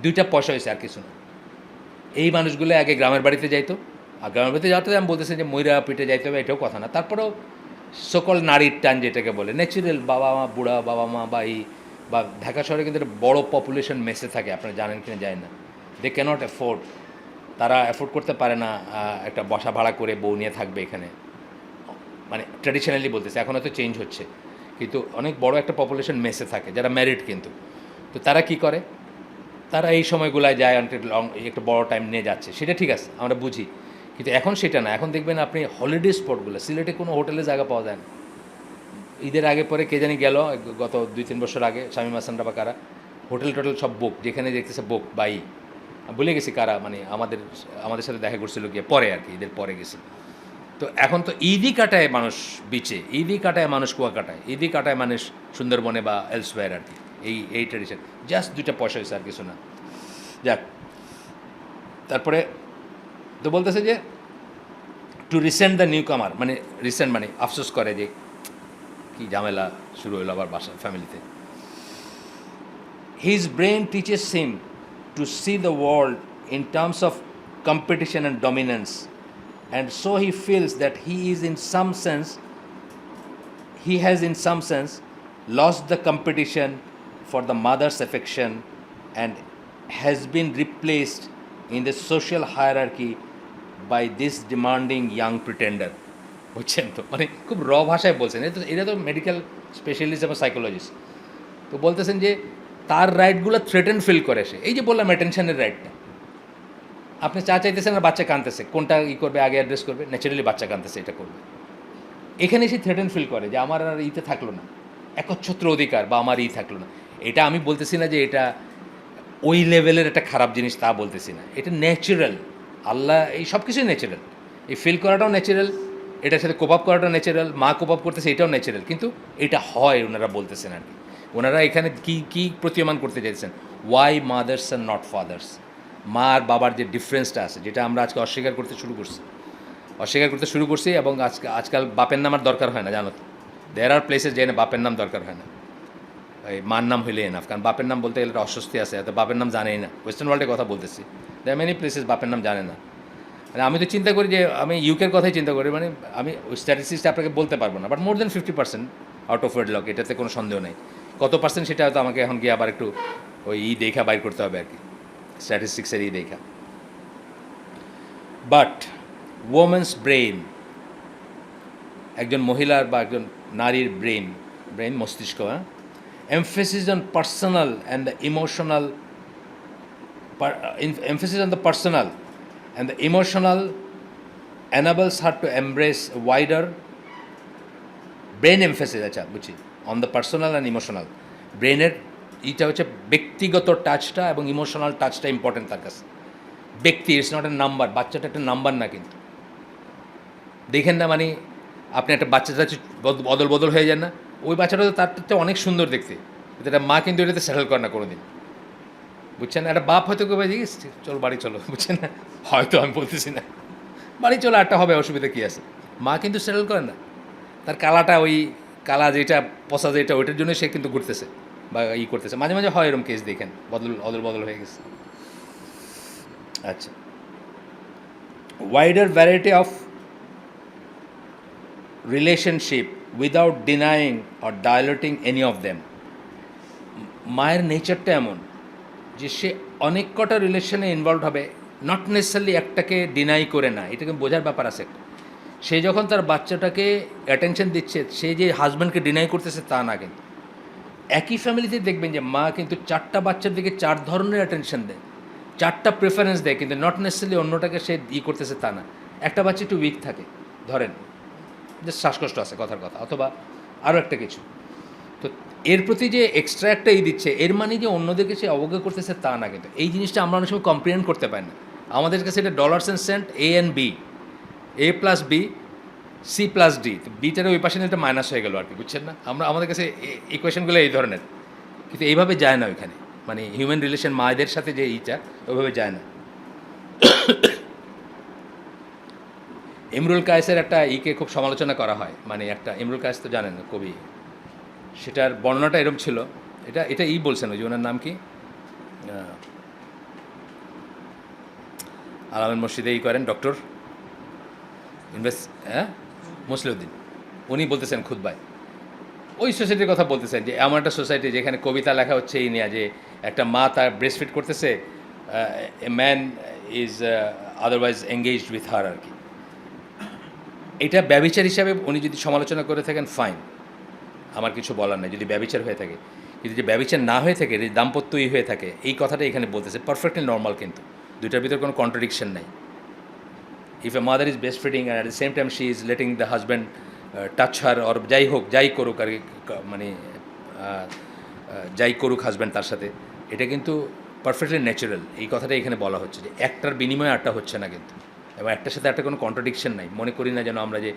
2টা পয়সা হয়েছে, আর কিছু না। এই মানুষগুলো আগে গ্রামের বাড়িতে যাইতো, আর গ্রামের বাড়িতে যাওয়াতে আমি বলতেছি যে ময়রা পিঠে যাইতে হবে, এটাও কথা না। তারপরেও সকল নারীর টান যেটাকে বলে ন্যাচারাল, বাবা মা, বুড়া বাবা মা বা এই, বা ঢাকা শহরে কিন্তু একটা বড়ো পপুলেশন মেসে থাকে, আপনারা জানেন কিনা যায় না। দে ক্যানট অ্যাফোর্ড, তারা অ্যাফোর্ড করতে পারে না একটা বাসা ভাড়া করে বউ নিয়ে থাকবে এখানে। মানে ট্র্যাডিশনালি বলতেছে, এখন হয়তো চেঞ্জ হচ্ছে, কিন্তু অনেক বড় একটা পপুলেশন মেসে থাকে যারা ম্যারিড কিন্তু। তো তারা কি করে, তারা এই সময়গুলায় যায়, অনেক লং, একটা বড় টাইম নিয়ে যাচ্ছে, সেটা ঠিক আছে, আমরা বুঝি। কিন্তু এখন সেটা না। এখন দেখবেন আপনি হলিডে স্পটগুলো, সিলেটে কোনো হোটেলে জায়গা পাওয়া যায় না। ঈদের আগে পরে কে জানি গেল, গত 2-3 বছর আগে, শামীম হাসানরা বা কারা, হোটেল টোটেল সব বুক, যেখানে দেখতেছে বুক বাই, ভুলে গেছি কারা, মানে আমাদের সাথে দেখা করছিল গিয়ে পরে আর কি, ঈদের পরে গেছি। তো এখন তো ঈদই কাটায় মানুষ বিচে, ঈদই কাটায় মানুষ কুয়া কাটায়, ঈদই কাটায় মানুষ সুন্দরবনে বা এলসওয়্যার আর কি। এই ট্র্যাডিশন, জাস্ট 2টা পয়সা হয়েছে, আর কিছু না। যাক, তারপরে তো বলতেছে যে টু রিসেন্ট দ্য নিউ কামার, মানে রিসেন্ট মানে আফসোস করে যে কি ঝামেলা শুরু হলো আবার বাসা ফ্যামিলিতে। His brain teaches him to C the world in terms of competition and dominance, and so he feels that he has in some sense lost the competition for the mother's affection and has been replaced in the social hierarchy by this demanding young pretender. বুঝছেন তো, মানে খুব র ভাষায় বলছেন। এটা তো medical specialist এবং সাইকোলজিস্ট তো বলতেছেন যে তার রাইটগুলো থ্রেটেন ফিল করে সে। এই যে বললাম অ্যাটেনশনের রাইটটা, আপনি চা চাইতেছেন আর বাচ্চা কাঁদতেছে, কোনটা ই করবে আগে অ্যাড্রেস করবে? ন্যাচারালি বাচ্চা কাঁদতেছে, এটা করবে। এখানে সে থ্রেটেন ফিল করে যে আমার আর ইতে থাকলো না, একচ্ছত্র অধিকার বা আমার থাকলো না। এটা আমি বলতেছি না যে এটা ওই লেভেলের একটা খারাপ জিনিস, তা বলতেছি না। এটা ন্যাচারাল, আল্লাহ এই সব কিছুই ন্যাচারাল। এই ফিল করাটাও ন্যাচারাল, এটার সাথে কোপ আপ করাটাও ন্যাচারাল, মা কোপ আপ করতেছে এটাও ন্যাচারাল। কিন্তু এটা হয় ওনারা বলতেছেন আর কি। ওনারা এখানে কি প্রতীয়মান করতে চাইছেন? Why mothers are not fathers. মা আর বাবার যে ডিফারেন্সটা আছে, যেটা আমরা আজকে অস্বীকার করতে শুরু করছি এবং আজকাল বাপের নাম আর দরকার হয় না, জানো তো। দেয়ার আর প্লেসেস যেখানে বাপের নাম দরকার হয় না, এই মার নাম হইলে এনাফ। কারণ বাপের নাম বলতে গেলে একটা অস্বস্তি আছে, এত বাপের নাম জানেই না। ওয়েস্টার্ন ওয়ার্ল্ডের কথা বলতেছি, দেয়ার মেনি প্লেসেস বাপের নাম জানে না। মানে আমি তো চিন্তা করি যে আমি ইউকের কথাই চিন্তা করি, মানে আমি ওই স্ট্যাটিস্টিক্সটা আপনাকে বলতে পারবো না, but more than 50% out of wedlock, এটাতে কোনো সন্দেহ নেই। কত পার্সেন্ট সেটা হয়তো আমাকে এখন গিয়ে আবার একটু ওই দেখা বাইর করতে হবে আর কি, স্ট্যাটিস্টিক্সের দেখা। বাট ওমেন্স ব্রেইন, একজন মহিলার বা একজন নারীর ব্রেইন মস্তিষ্ক, emphasis on personal and the emotional emphasis on the personal and the emotional enables her to embrace a wider brain emphasis, আচ্ছা বুঝছি, on the personal and emotional ব্রেনের এটা হচ্ছে ব্যক্তিগত টাচটা এবং ইমোশনাল টাচটা ইম্পর্টেন্ট তার কাছে। ব্যক্তি, ইটস নট এ নাম্বার, বাচ্চাটা একটা নাম্বার না কিন্তু। দেখেন না, মানে আপনি একটা বাচ্চা চাচ্ছি বদল হয়ে যান না, ওই বাচ্চাটা তো তার থেকে অনেক সুন্দর দেখতে, এটা মা কিন্তু এটাতে সেটেল করে না কোনো দিন, বুঝছেন। একটা বাপ হয়তো কেউ জিজ্ঞেস চলো বাড়ি চলো, বুঝছেন না, হয়তো আমি বলতেছি না, বাড়ি চলো একটা হবে, অসুবিধা কী আছে। মা কিন্তু সেটেল করে না, তার কালাটা ওই কালা যেটা পচা যেটা ওইটার জন্য সে কিন্তু ঘুরতেছে বা করতেছে। মাঝে মাঝে হয় এরকম কেস, দেখেন বদল হয়ে গেছে। আচ্ছা, wider variety of relationship without denying or diluting any of them. মায়ের নেচারটা এমন যে সে অনেক কটা রিলেশনে ইনভলভ হবে, নট নেসেসারিলি একটাকে ডিনাই করে না, এটাকে বোঝার ব্যাপার আছে। সে যখন তার বাচ্চাটাকে অ্যাটেনশন দিচ্ছে, সে যে হাজব্যান্ডকে ডিনাই করতেছে তা না। কিন্তু একই ফ্যামিলিতে দেখবেন যে মা কিন্তু 4টা বাচ্চার দিকে 4 ধরনের অ্যাটেনশন দেয়, 4টা প্রেফারেন্স দেয়, কিন্তু নট নেসেসারিলি অন্যটাকে সে করতেছে তা না। একটা বাচ্চা একটু উইক থাকে, ধরেন যে শ্বাসকষ্ট আছে কথার কথা, অথবা আরও একটা কিছু, তো এর প্রতি যে এক্সট্রা একটা দিচ্ছে, এর মানে যে অন্যদেরকে সে অবজ্ঞা করতেছে তা না। কিন্তু এই জিনিসটা আমরা অনেক সময় কম্প্রিহেন্ড করতে পারি না। আমাদের কাছে এটা dollars and cent, A and B, A plus B, C plus D, তো বিটার ওই পাশে একটা মাইনাস হয়ে গেল আর কি, বুঝছেন না। আমাদের কাছে ইকুয়েশনগুলো এই ধরনের, কিন্তু এইভাবে যায় না ওইখানে, মানে হিউম্যান রিলেশন মায়েদের সাথে যে এইটা ওইভাবে যায় না। ইমরুল কায়েসের একটা খুব সমালোচনা করা হয়, মানে একটা ইমরুল কায়েস তো জানেন কবি, সেটার বর্ণনাটা এরকম ছিল, এটা বলছেন, ওই যে ওনার নাম কি, আলামের মসজিদে করেন ডক্টর মুসলিউদ্দিন, উনি বলতেছেন খুতবায় ওই সোসাইটির কথা বলতেছেন যে এমন একটা সোসাইটি যেখানে কবিতা লেখা হচ্ছে এই নিয়ে যে একটা মা তার ব্রেস্টফিড করতেছে, a man is otherwise engaged with her আর কি। এটা ব্যভিচার হিসাবে উনি যদি সমালোচনা করে থাকেন, ফাইন, আমার কিছু বলার নেই যদি ব্যভিচার হয়ে থাকে। কিন্তু যে ব্যভিচার না হয়ে থাকে, যে দাম্পত্যই হয়ে থাকে, এই কথাটা এখানে বলতেছে পারফেক্টলি নর্মাল, কিন্তু দুইটার ভিতরে কোনো কন্ট্রাডিকশন নেই। If a mother is breastfeeding and at the same time she is letting the husband touch her, or যাই করুক আর মানে যাই করুক হাজব্যান্ড তার সাথে, এটা কিন্তু পারফেক্টলি ন্যাচারাল। এই কথাটা এখানে বলা হচ্ছে যে একটার বিনিময়ে আরটা হচ্ছে না কিন্তু, এবং একটার সাথে একটা কোনো কন্ট্রাডিকশন নাই। মনে করি না যেন আমরা যে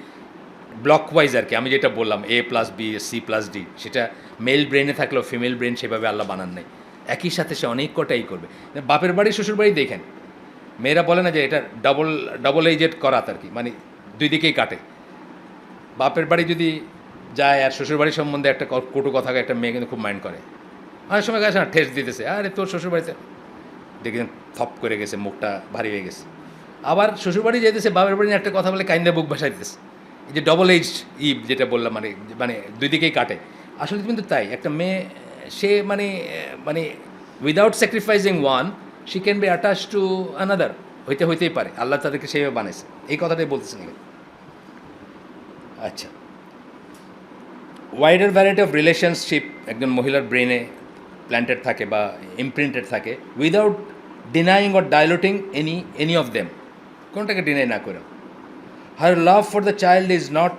ব্লক ওয়াইজ আর কি, আমি যেটা বললাম A plus B C plus D, সেটা মেল ব্রেনে থাকলেও ফিমেল ব্রেন সেভাবে আল্লাহ বানান নাই। একই সাথে সে অনেক কটাই করবে। বাপের বাড়ি শ্বশুর বাড়ি দেখেন, মেয়েরা বলে না যে এটা ডবল এজেড করাত আর কি, মানে দুই দিকেই কাটে। বাপের বাড়ি যদি যায় আর শ্বশুর বাড়ির সম্বন্ধে একটা কটু কথা একটা মেয়ে কিন্তু খুব মাইন্ড করে, অনেক সময় গেছে না ঠেস দিতেছে, আরে তোর শ্বশুর বাড়িতে দেখেছেন থপ করে গেছে, মুখটা ভারী হয়ে গেছে। আবার শ্বশুর বাড়ি যেতেছে, বাপের বাড়ি একটা কথা বলে কাইন্দা বুক ভাসাইতেছে। এই যে ডবল এজড যেটা বললাম, মানে দুই দিকেই কাটে। আসলে কিন্তু তাই একটা মেয়ে সে মানে মানে without sacrificing one she can be attach to another, হইতেই পারে, আল্লাহ তাদেরকে সেইভাবে বানাইছে, এই কথাটাই বলতেছেন এখানে। আচ্ছা, ওয়াইডার ভ্যারাইটি অফ রিলেশনশিপ একজন মহিলার ব্রেনে প্ল্যান্টেড থাকে বা ইমপ্রিন্টেড থাকে without denying or diluting any of them, কোনটাকে ডিনাই না করে। Her love for the child is not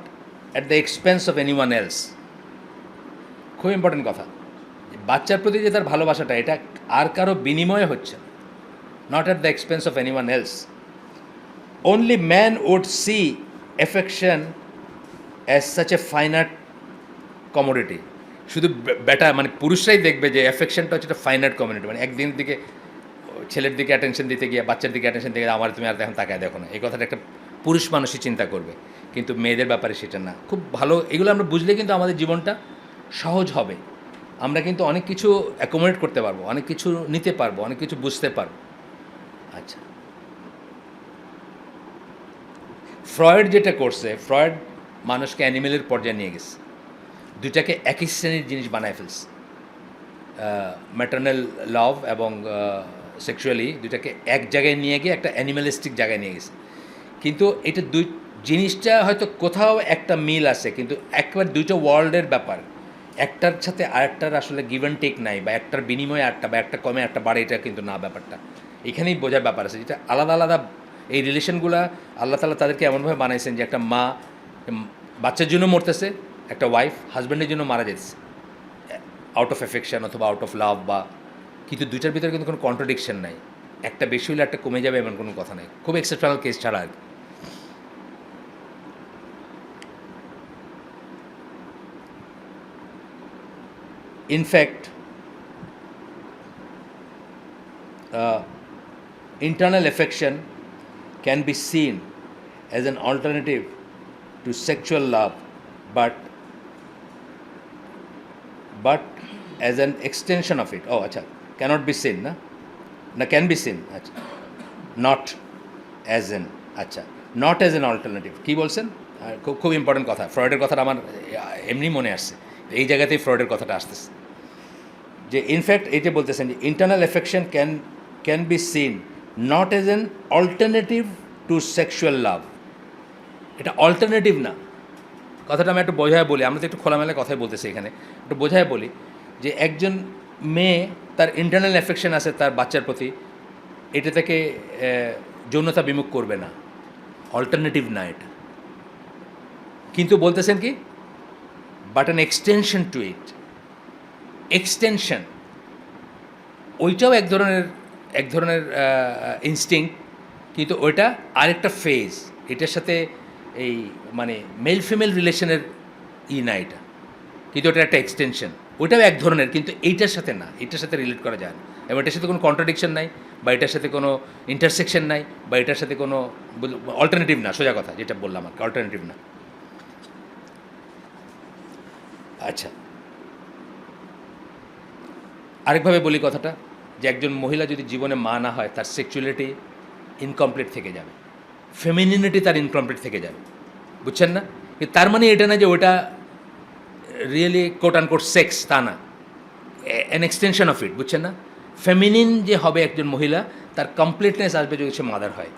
at the expense of any one else. খুব ইম্পর্টেন্ট কথা, বাচ্চার প্রতি যে তার ভালোবাসাটা এটা আর কারো বিনিময়ে হচ্ছে, not at the expense of any one else. Only man would see affection as such a finite commodity. শুধু বেটা মানে পুরুষরাই দেখবে যে অ্যাফেকশনটা হচ্ছে একটা ফাইনাট কমিউনিটি, মানে একদিনের দিকে ছেলের দিকে অ্যাটেনশন দিতে গিয়ে বাচ্চার দিকে অ্যাটেনশন দিতে গিয়ে আমার তুমি আর এখন তাকায় দেখো না, এই কথাটা একটা পুরুষ মানুষই চিন্তা করবে, কিন্তু মেয়েদের ব্যাপারে সেটা না। খুব ভালো, এগুলো আমরা বুঝলে কিন্তু আমাদের জীবনটা সহজ হবে, আমরা কিন্তু অনেক কিছু অ্যাকোমোডেট করতে পারবো, অনেক কিছু নিতে পারবো, অনেক কিছু বুঝতে পারবো। আচ্ছা, ফ্রয়েড যেটা করছে, ফ্রয়েড মানুষকে অ্যানিমেলের পর্যায়ে নিয়ে গেছে, দুইটাকে একই শ্রেণীর জিনিস বানায় ফেলছে, ম্যাটার্নাল লাভ এবং সেক্সুয়ালি দুইটাকে এক জায়গায় নিয়ে গিয়ে একটা অ্যানিমালিস্টিক জায়গায় নিয়ে গেছে। কিন্তু এটা দুই জিনিসটা হয়তো কোথাও একটা মিল আছে, কিন্তু একবার দুইটা ওয়ার্ল্ডের ব্যাপার, একটার সাথে আরেকটার আসলে গিভ অ্যান্ড টেক নাই, বা একটার বিনিময়ে আরেকটা, বা একটা কমে একটা বাড়ে, এটা কিন্তু না, ব্যাপারটা এখানেই বোঝার ব্যাপার আছে, যেটা আলাদা আলাদা। এই রিলেশনগুলো আল্লাহ তাআলা তাদেরকে এমনভাবে বানাইছেন যে একটা মা বাচ্চার জন্য মরতেছে, একটা ওয়াইফ হাজব্যান্ডের জন্য মারা যেতেছে, আউট অফ এফেকশন অথবা আউট অফ লাভ, বা কিন্তু দুইটার ভিতরে কিন্তু কোনো কন্ট্রাডিকশন নাই, একটা বেশি হলে একটা কমে যাবে এমন কোনো কথা নেই, খুব এক্সেপশনাল কেস ছাড়া আর কি। In fact internal affection can be seen as an alternative to sexual love, but as an extension of it. Oh, acha, cannot be seen, na can be seen, acha, not as an, acha, not as an alternative. কি বলছেন? খুব important কথা, ফ্রয়েডের কথাটা আমার এমনি মনে আসছে, এই জায়গাতেই ফ্রয়েডের কথাটা আসতেছে, যে ইনফ্যাক্ট এই যে বলতেছেন যে internal affection can be seen not as an alternative to sexual love. এটা অল্টারনেটিভ না, কথাটা আমি একটু বোঝায় বলি, আমরা তো একটু খোলামেলা কথাই বলতেছি এখানে, একটু বোঝায় বলি যে একজন মেয়ে তার ইন্টারনাল এফেকশন আছে তার বাচ্চার প্রতি, এটা থেকে যৌনতা বিমুখ করবে না, অল্টারনেটিভ না এটা, কিন্তু বলতেছেন কি but an extension to it, extension ওইটাও এক ধরনের ইনস্টিংক্ট, কিন্তু ওইটা আরেকটা ফেজ, এটার সাথে এই মানে মেল ফিমেল রিলেশনের না এটা, কিন্তু ওটা একটা এক্সটেনশন, ওইটাও এক ধরনের, কিন্তু এইটার সাথে না, এটার সাথে রিলেট করা যায় না, এবং এটার সাথে কোনো কন্ট্রাডিকশন নাই, বা এটার সাথে কোনো ইন্টারসেকশন নাই, বা এটার সাথে কোনো অল্টারনেটিভ না, সোজা কথা যেটা বললাম আর কি, অল্টারনেটিভ না। আচ্ছা, আরেকভাবে বলি কথাটা, যে একজন মহিলা যদি জীবনে মা না হয় তার সেক্সুয়ালিটি ইনকমপ্লিট থেকে যাবে, ফেমিনিনিটি তার ইনকমপ্লিট থেকে যাবে, বুঝছেন না? কিন্তু তার মানে এটা না যে ওটা really quote and quote sex, তা না, অ্যান এক্সটেনশন অফ ইট, বুঝছেন না? ফেমিনিন যে হবে একজন মহিলা, তার কমপ্লিটনেস আসবে যদি সে মাদার হয়,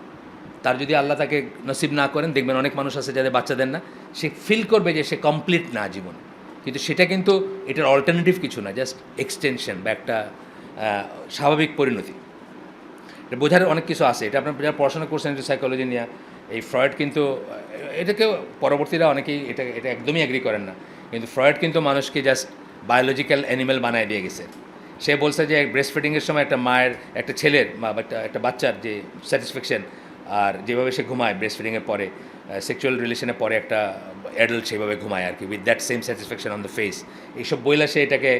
তার যদি আল্লাহ তাকে নসিব না করেন, দেখবেন অনেক মানুষ আছে যাদের বাচ্চা দেন না, সে ফিল করবে যে সে কমপ্লিট না জীবন, কিন্তু সেটা কিন্তু এটার অল্টারনেটিভ কিছু না, জাস্ট এক্সটেনশন বা একটা স্বাভাবিক পরিণতি। এটা বোঝার অনেক কিছু আছে, এটা আপনার যারা পড়াশোনা করছেন একটু সাইকোলজি নিয়ে, এই ফ্রয়েড কিন্তু এটাকে পরবর্তীরা অনেকেই এটা একদমই এগ্রি করেন না, কিন্তু ফ্রয়েড কিন্তু মানুষকে জাস্ট বায়োলজিক্যাল অ্যানিম্যাল বানায় দিয়ে গেছে। সে বলছে যে ব্রেস্ট ফিডিংয়ের সময় একটা মায়ের, একটা ছেলের বা একটা বাচ্চার যে স্যাটিসফ্যাকশন, আর যেভাবে সে ঘুমায় ব্রেস্ট ফিডিংয়ের পরে, সেক্সুয়াল রিলেশনের পরে একটা অ্যাডাল্ট সেভাবে ঘুমায় আর কি, with that same satisfaction on the face, এইসব বইলা সে এটাকে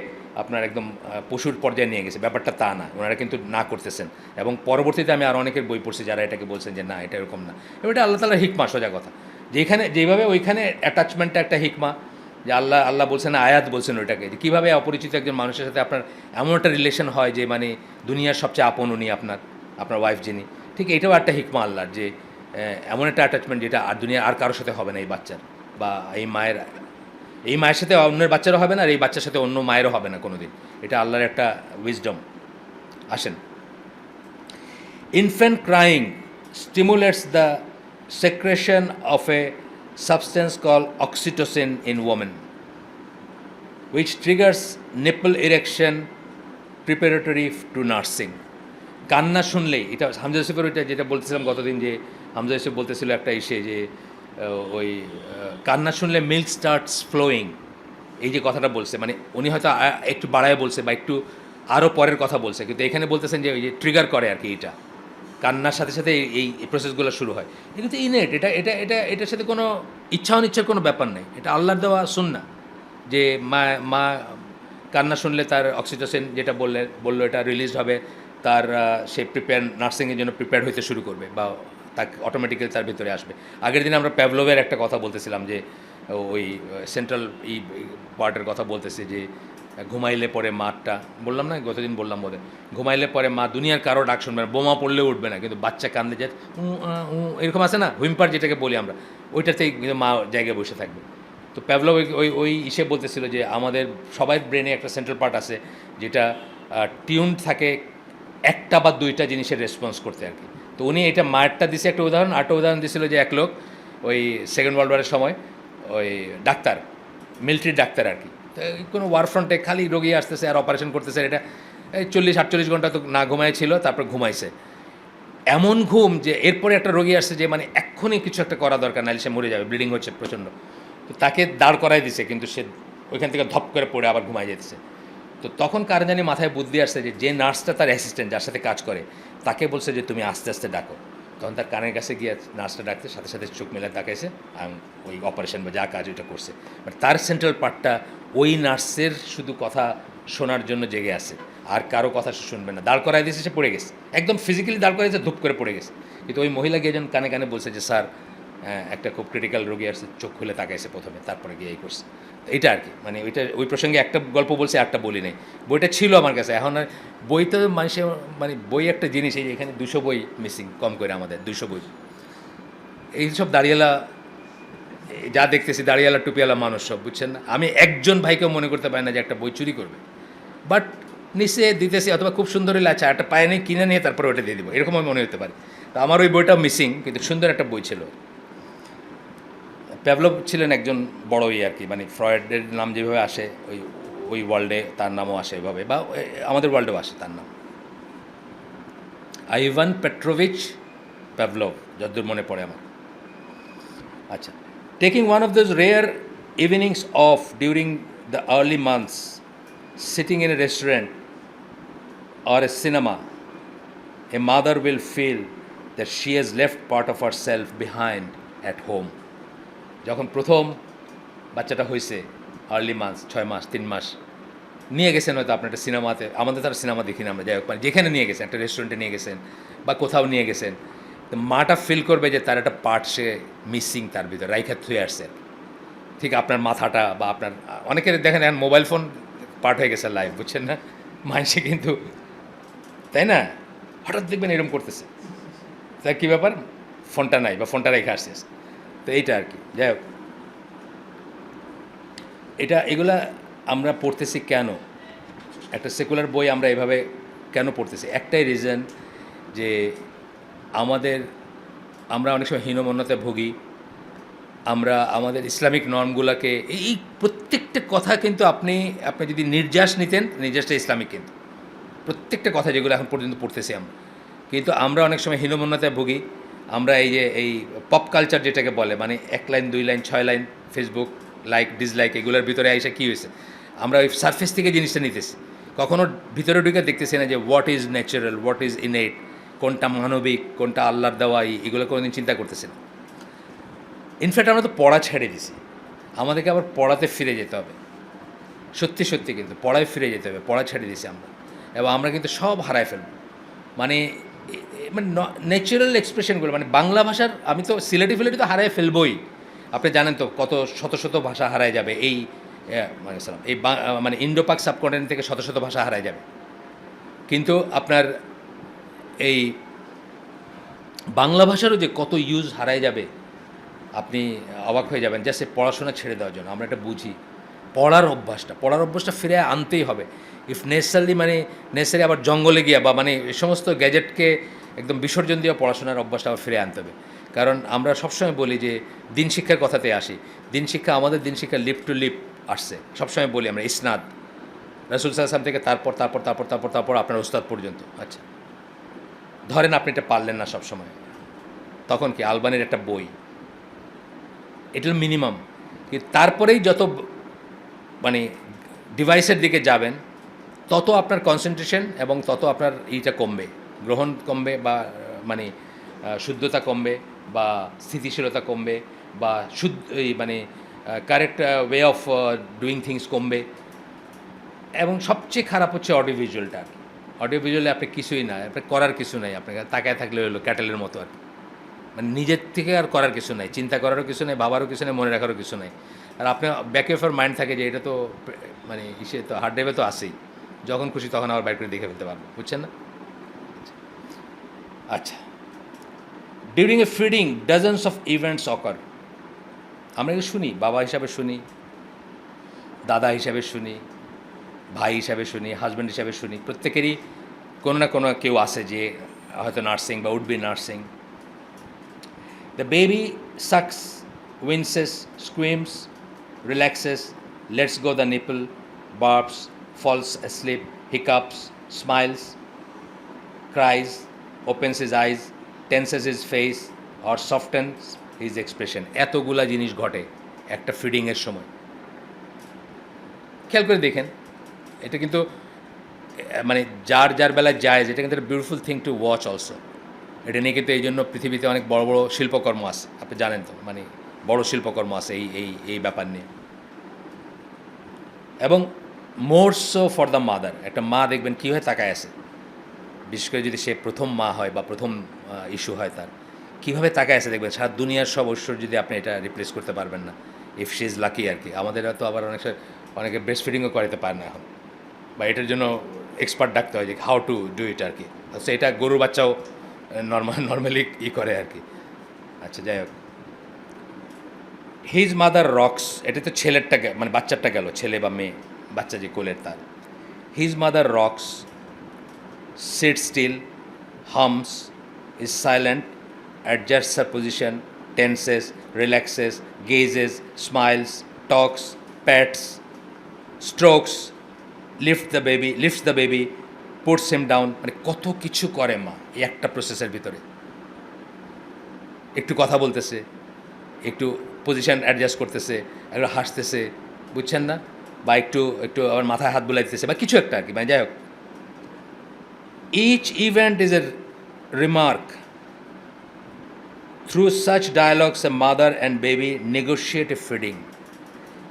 আপনার একদম পশুর পর্যায়ে নিয়ে গেছে, ব্যাপারটা তা না, ওনারা কিন্তু না করতেছেন, এবং পরবর্তীতে আমি আর অনেকের বই পড়ছি যারা এটাকে বলছেন যে না এটা এরকম না, এবং এটা আল্লাহ তাআলার হিকমা, সোজা কথা, যেখানে যেভাবে ওইখানে অ্যাটাচমেন্টটা একটা হিকমা, যে আল্লাহ বলছেন, আয়াত বলছেন ওইটাকে, যে কীভাবে অপরিচিত একজন মানুষের সাথে আপনার এমন একটা রিলেশন হয় যে মানে দুনিয়ার সবচেয়ে আপন উনি আপনার ওয়াইফ যিনি, ঠিক এইটাও একটা হিকমা আল্লাহর, যে এমন একটা অ্যাটাচমেন্ট যেটা আর দুনিয়ার আর কারোর সাথে হবে না এই বাচ্চার বা এই মায়ের। এই মায়ের সাথে অন্যের বাচ্চারও হবে না, আর এই বাচ্চার সাথে অন্য মায়েরও হবে না কোনো দিন। এটা আল্লাহর একটা উইজডম। আসেন, infant crying stimulates the secretion of a substance called oxytocin in women, which triggers nipple erection preparatory to nursing. কান্না শুনলেই, এটা হামজা ইউসুফের ওইটা যেটা বলতেছিলাম গতদিন, যে হামজা ইউসুফ বলতেছিল একটা ইসে যে ওই কান্না শুনলে মিল্ক স্টার্টস ফ্লোয়িং, এই যে কথাটা বলছে, মানে উনি হয়তো একটু বাড়ায় বলছে বা একটু আরও পরের কথা বলছে, কিন্তু এখানে বলতেছেন যে ওই যে ট্রিগার করে আর কি, এটা কান্নার সাথে সাথে এই প্রসেসগুলো শুরু হয়। এটা তো ইনেট, এটা এটা এটা এটার সাথে কোনো ইচ্ছা অনিচ্ছার কোনো ব্যাপার নেই, এটা আল্লাহর দেওয়া সুন্নাহ। যে মা কান্না শুনলে তার অক্সিটোসিন যেটা বললো এটা রিলিজ হবে, তার সে নার্সিংয়ের জন্য প্রিপেয়ার হইতে শুরু করবে, বা তাকে অটোমেটিক্যালি তার ভিতরে আসবে। আগের দিন আমরা প্যাভলোভের একটা কথা বলতেছিলাম, যে ওই সেন্ট্রাল পার্টের কথা বলতেছি, যে ঘুমাইলে পরে মাঠটা বললাম না, গতদিন বললাম বোধহয়, ঘুমাইলে পরে মা দুনিয়ার কারো ডাক শুনবে না, বোমা পড়লেও উঠবে না, কিন্তু বাচ্চা কান্দে যায় এরকম আছে না, হুইম্পার যেটাকে বলি আমরা, ওইটাতেই কিন্তু মা জায়গায় বসে থাকবে। তো প্যাভলভ ওই ইসে বলতেছিল যে আমাদের সবাই ব্রেনে একটা সেন্ট্রাল পার্ট আছে যেটা টিউন থাকে একটা বা দুইটা জিনিসের রেসপন্স করতে আর কি। তো উনি এটা মায়েরটা দিছে একটা উদাহরণ, আরেকটা উদাহরণ দিছিল যে এক লোক ওই সেকেন্ড ওয়ার্ল্ড ওয়ারের সময় ওই ডাক্তার, মিলিটারি ডাক্তার আর কি, কোনো ওয়ারফ্রন্টে খালি রোগী আসতেছে আর অপারেশন করতেছে, এটা এই 40-48 ঘন্টা তো না ঘুমায় ছিল, তারপর ঘুমাইছে এমন ঘুম যে এরপরে একটা রোগী আসছে যে মানে এক্ষুনি কিছু একটা করা দরকার, নাহলে সে মরে যাবে, ব্লিডিং হচ্ছে প্রচণ্ড। তো তাকে দাঁড় করাই দিছে, কিন্তু সে ওইখান থেকে ধপ করে পড়ে আবার ঘুমায় যেতেছে। তো তখন কার জানি মাথায় বুদ্ধি আসছে যে নার্সটা তার অ্যাসিস্ট্যান্ট যার সাথে কাজ করে, তাকে বলছে যে তুমি আস্তে আস্তে ডাকো। তখন তার কানের কাছে গিয়ে নার্সটা ডাকতে সাথে সাথে চোখ মেলে তাকাইছে, ওই অপারেশন বা যা কাজ ওইটা করছে। বাট তার সেন্ট্রাল পার্টটা ওই নার্সের শুধু কথা শোনার জন্য জেগে আছে, আর কারো কথা সে শুনবে না। দাঁড় করাই দিয়েছে, সে পড়ে গেছে, একদম ফিজিক্যালি দাঁড় করাইছে, ধূপ করে পড়ে গেছে। কিন্তু ওই মহিলা গিয়ে যেন কানে কানে বলছে যে স্যার একটা খুব ক্রিটিক্যাল রোগী আসছে, চোখ খুলে তাকাইছে প্রথমে, তারপরে গিয়ে এই করছে। এটা আর কি, মানে ওইটা ওই প্রসঙ্গে একটা গল্প বলছে, একটা বলি নাই। বইটা ছিল আমার কাছে, এখন আর বই তো মানুষের মানে বই একটা জিনিস, এই এখানে 200 বই মিসিং, কম করে আমাদের 200 বই। এইসব দাঁড়িয়েলা যা দেখতেছি, দাঁড়িয়েলা টুপিওয়ালা মানুষ সব, বুঝছেন না? আমি একজন ভাইকেও মনে করতে পারি না যে একটা বই চুরি করবে, বাট নিচে দিতেছি, অথবা খুব সুন্দর হলে আচ্ছা একটা পায়ে নেই কিনে নিয়ে তারপরে ওটা দিয়ে দিব, এরকম আমি মনে হতে পারে। তো আমার ওই বইটা মিসিং, কিন্তু সুন্দর একটা বই ছিল। প্যাভলভ ছিলেন একজন বড় আর কি, মানে ফ্রয়েডের নাম যেভাবে আসে ওই ওই ওয়ার্ল্ডে তার নামও আসে এভাবে, বা আমাদের ওয়ার্ল্ডেও আসে তার নাম, আইভান পেট্রোভিচ প্যাভলভ, যতদূর মনে পড়ে আমার। আচ্ছা, taking one of those rare evenings off during the early months, sitting in a restaurant or a cinema, a mother will feel that she has left part of herself behind at home. যখন প্রথম বাচ্চাটা হয়েছে, early months, 6 মাস 3 মাস, নিয়ে গেছেন হয়তো আপনার একটা সিনেমাতে, আমাদের তার সিনেমা দেখি না আমরা, যাই হোক, মানে যেখানে নিয়ে গেছেন, একটা রেস্টুরেন্টে নিয়ে গেছেন বা কোথাও নিয়ে গেছেন, তো মাটা ফিল করবে যে তার একটা পার্ট সে মিসিং, তার ভিতরে রাইখা থুয়ে আসছে। ঠিক আপনার মাথাটা বা আপনার অনেকের দেখেন এখন মোবাইল ফোন পার্ট হয়ে গেছে লাইভ, বুঝছেন না? মানুষে কিন্তু, তাই না, হঠাৎ দেখবেন এরকম করতেছে, তাই কী ব্যাপার, ফোনটা নাই বা ফোনটা রেখে আসছিস। তো এইটা আর কি, যাই হোক, এগুলা আমরা পড়তেছি কেন, একটা সেকুলার বই আমরা এভাবে কেন পড়তেছি? একটাই রিজন, যে আমরা অনেক সময় হীনমন্যতায় ভুগি, আমরা আমাদের ইসলামিক নর্মগুলোকে, এই প্রত্যেকটা কথা কিন্তু আপনি যদি নির্যাস নিতেন, নির্যাসটা ইসলামিক, কিন্তু প্রত্যেকটা কথা যেগুলো এখন পর্যন্ত পড়তেছি কিন্তু আমরা অনেক সময় হীনমন্যতায় ভুগি। আমরা এই পপ কালচার যেটাকে বলে, মানে 1 line 2 line 6 line Facebook like dislike, এগুলোর ভিতরে আইসা কী হয়েছে, আমরা ওই সারফেস থেকে জিনিসটা নিতেছি, কখনো ভিতরে ঢুকে দেখতেছি না যে what is natural, what is innate, কোনটা মানবিক, কোনটা আল্লাহর দেওয়া, এগুলো কোনোদিন চিন্তা করতেছি না। ইনফ্যাক্ট আমরা তো পড়া ছেড়ে দিছি, আমাদেরকে আবার পড়াতে ফিরে যেতে হবে, সত্যি সত্যি কিন্তু পড়ায় ফিরে যেতে হবে, পড়া ছেড়ে দিছি আমরা, এবং আমরা কিন্তু সব হারায় ফেলব। মানে ন্যাচারাল এক্সপ্রেশনগুলো, মানে বাংলা ভাষার, আমি তো সিলেটি তো হারায় ফেলবই, আপনি জানেন তো কত শত শত ভাষা হারায় যাবে, এই মানে ইন্ডো পাক সাবকন্টিনেন্ট থেকে শত শত ভাষা হারায় যাবে। কিন্তু আপনার এই বাংলা ভাষারও যে কত ইউজ হারায় যাবে, আপনি অবাক হয়ে যাবেন, জাস্ট পড়াশোনা ছেড়ে দেওয়ার জন্য। আমরা এটা বুঝি, পড়ার অভ্যাসটা ফিরে আনতেই হবে। ইফ নেসেসারি মানে নেসেসারি আবার জঙ্গলে গিয়া বা মানে এই সমস্ত গ্যাজেটকে একদম বিসর্জন দিয়ে পড়াশোনার অভ্যাসটা আবার ফিরে আনতে হবে। কারণ আমরা সবসময় বলি যে দিন শিক্ষার কথাতে আসি, দিন শিক্ষা আমাদের দিন শিক্ষা লিপ টু লিপ আসছে, সবসময় বলি আমরা ইসনাদ রাসূল সাল্লাল্লাহু আলাইহি ওয়াসাল্লাম থেকে তারপর আপনার ওস্তাদ পর্যন্ত। আচ্ছা, ধরেন আপনি এটা পারলেন না সবসময়, তখন কি আলবানির একটা বই, এটা হলো মিনিমাম। কিন্তু তারপরেই যত মানে ডিভাইসের দিকে যাবেন তত আপনার কনসেন্ট্রেশন এবং তত আপনার এইটা কমবে, গ্রহণ কমবে বা মানে শুদ্ধতা কমবে বা স্থিতিশীলতা কমবে বা শুদ্ধ এই মানে correct way of doing things কমবে। এবং সবচেয়ে খারাপ হচ্ছে অডিও ভিজুয়ালটা। অডিও ভিজুয়ালে আপনি কিছুই না, আপনার করার কিছু নাই, আপনাকে তাকায় থাকলে হলো ক্যাটেলের মতো আর কি। মানে নিজের থেকে আর করার কিছু নাই, চিন্তা করারও কিছু নেই, ভাবারও কিছু নেই, মনে রাখারও কিছু নেই। আর আপনার ব্যাক অফ মাইন্ড থাকে যে এটা তো মানে ইসে তো হার্ড ড্রাইভে তো আসেই, যখন খুশি তখন আবার বাইর করে দেখে ফেলতে পারবো, বুঝছেন না? আচ্ছা, during a feeding dozens of events occur. আমরা এটা শুনি, বাবা হিসাবে শুনি, দাদা হিসাবে শুনি, ভাই হিসাবে শুনি, হাজব্যান্ড হিসাবে শুনি, প্রত্যেকেরই কোনো না কোনো কেউ আছে যে হয়তো নার্সিং বা would be nursing. The baby sucks, winces, screams, relaxes, lets go the nipple, burps, falls asleep, hiccups, smiles, cries, opens his eyes, tenses his face, or softens his expression. এতগুলা জিনিস ঘটে একটা ফিডিংয়ের সময়। খেয়াল করে দেখেন, এটা কিন্তু মানে যার যার বেলায় যায়, এটা কিন্তু একটা beautiful thing to watch also. এটা নিয়ে কিন্তু এই জন্য পৃথিবীতে অনেক বড় বড় শিল্পকর্ম আছে, আপনি জানেন তো, মানে বড় শিল্পকর্ম আছে এই এই এই ব্যাপার নিয়ে। এবং more so for the mother, একটা মা দেখবেন কীভাবে তাকায় আছে, বিশেষ করে যদি সে প্রথম মা হয় বা প্রথম ইস্যু হয় তার, কীভাবে তাকায় আছে দেখবেন। সারা দুনিয়ার সব ঐশ্বর্য যদি আপনি এটা রিপ্লেস করতে পারবেন না, ইফ শি ইজ লাকি আর কি। আমাদের তো আবার অনেকে ব্রেস্ট ফিডিংও করাতে পারে না এখন, বা এটার জন্য এক্সপার্ট ডাকতে হয় যে হাউ টু ডু ইট আর কি। তো এটা গরুর বাচ্চাও নর্মালি করে আর কি। আচ্ছা, যাই হোক, হিজ মাদার রক্স, এটা তো ছেলেরটা মানে বাচ্চারটা গেল, ছেলে বা মেয়ে, বাচ্চা যে কোলের তার। His mother rocks, sit still, hums, is silent, adjusts her position, tenses, relaxes, gazes, smiles, talks, pats, strokes, lifts the baby, puts him down. মানে কত কিছু করে মা এই একটা প্রসেসের ভিতরে। একটু কথা বলতেছে, একটু পজিশন অ্যাডজাস্ট করতেছে, একটু হাসতেছে, বুঝছেন না, বা একটু একটু আবার মাথায় হাত বুলাইতেছে বা কিছু একটা আর কি, মানে যাই হোক। Each event is a remark. Through such dialogues a mother and baby negotiate a feeding.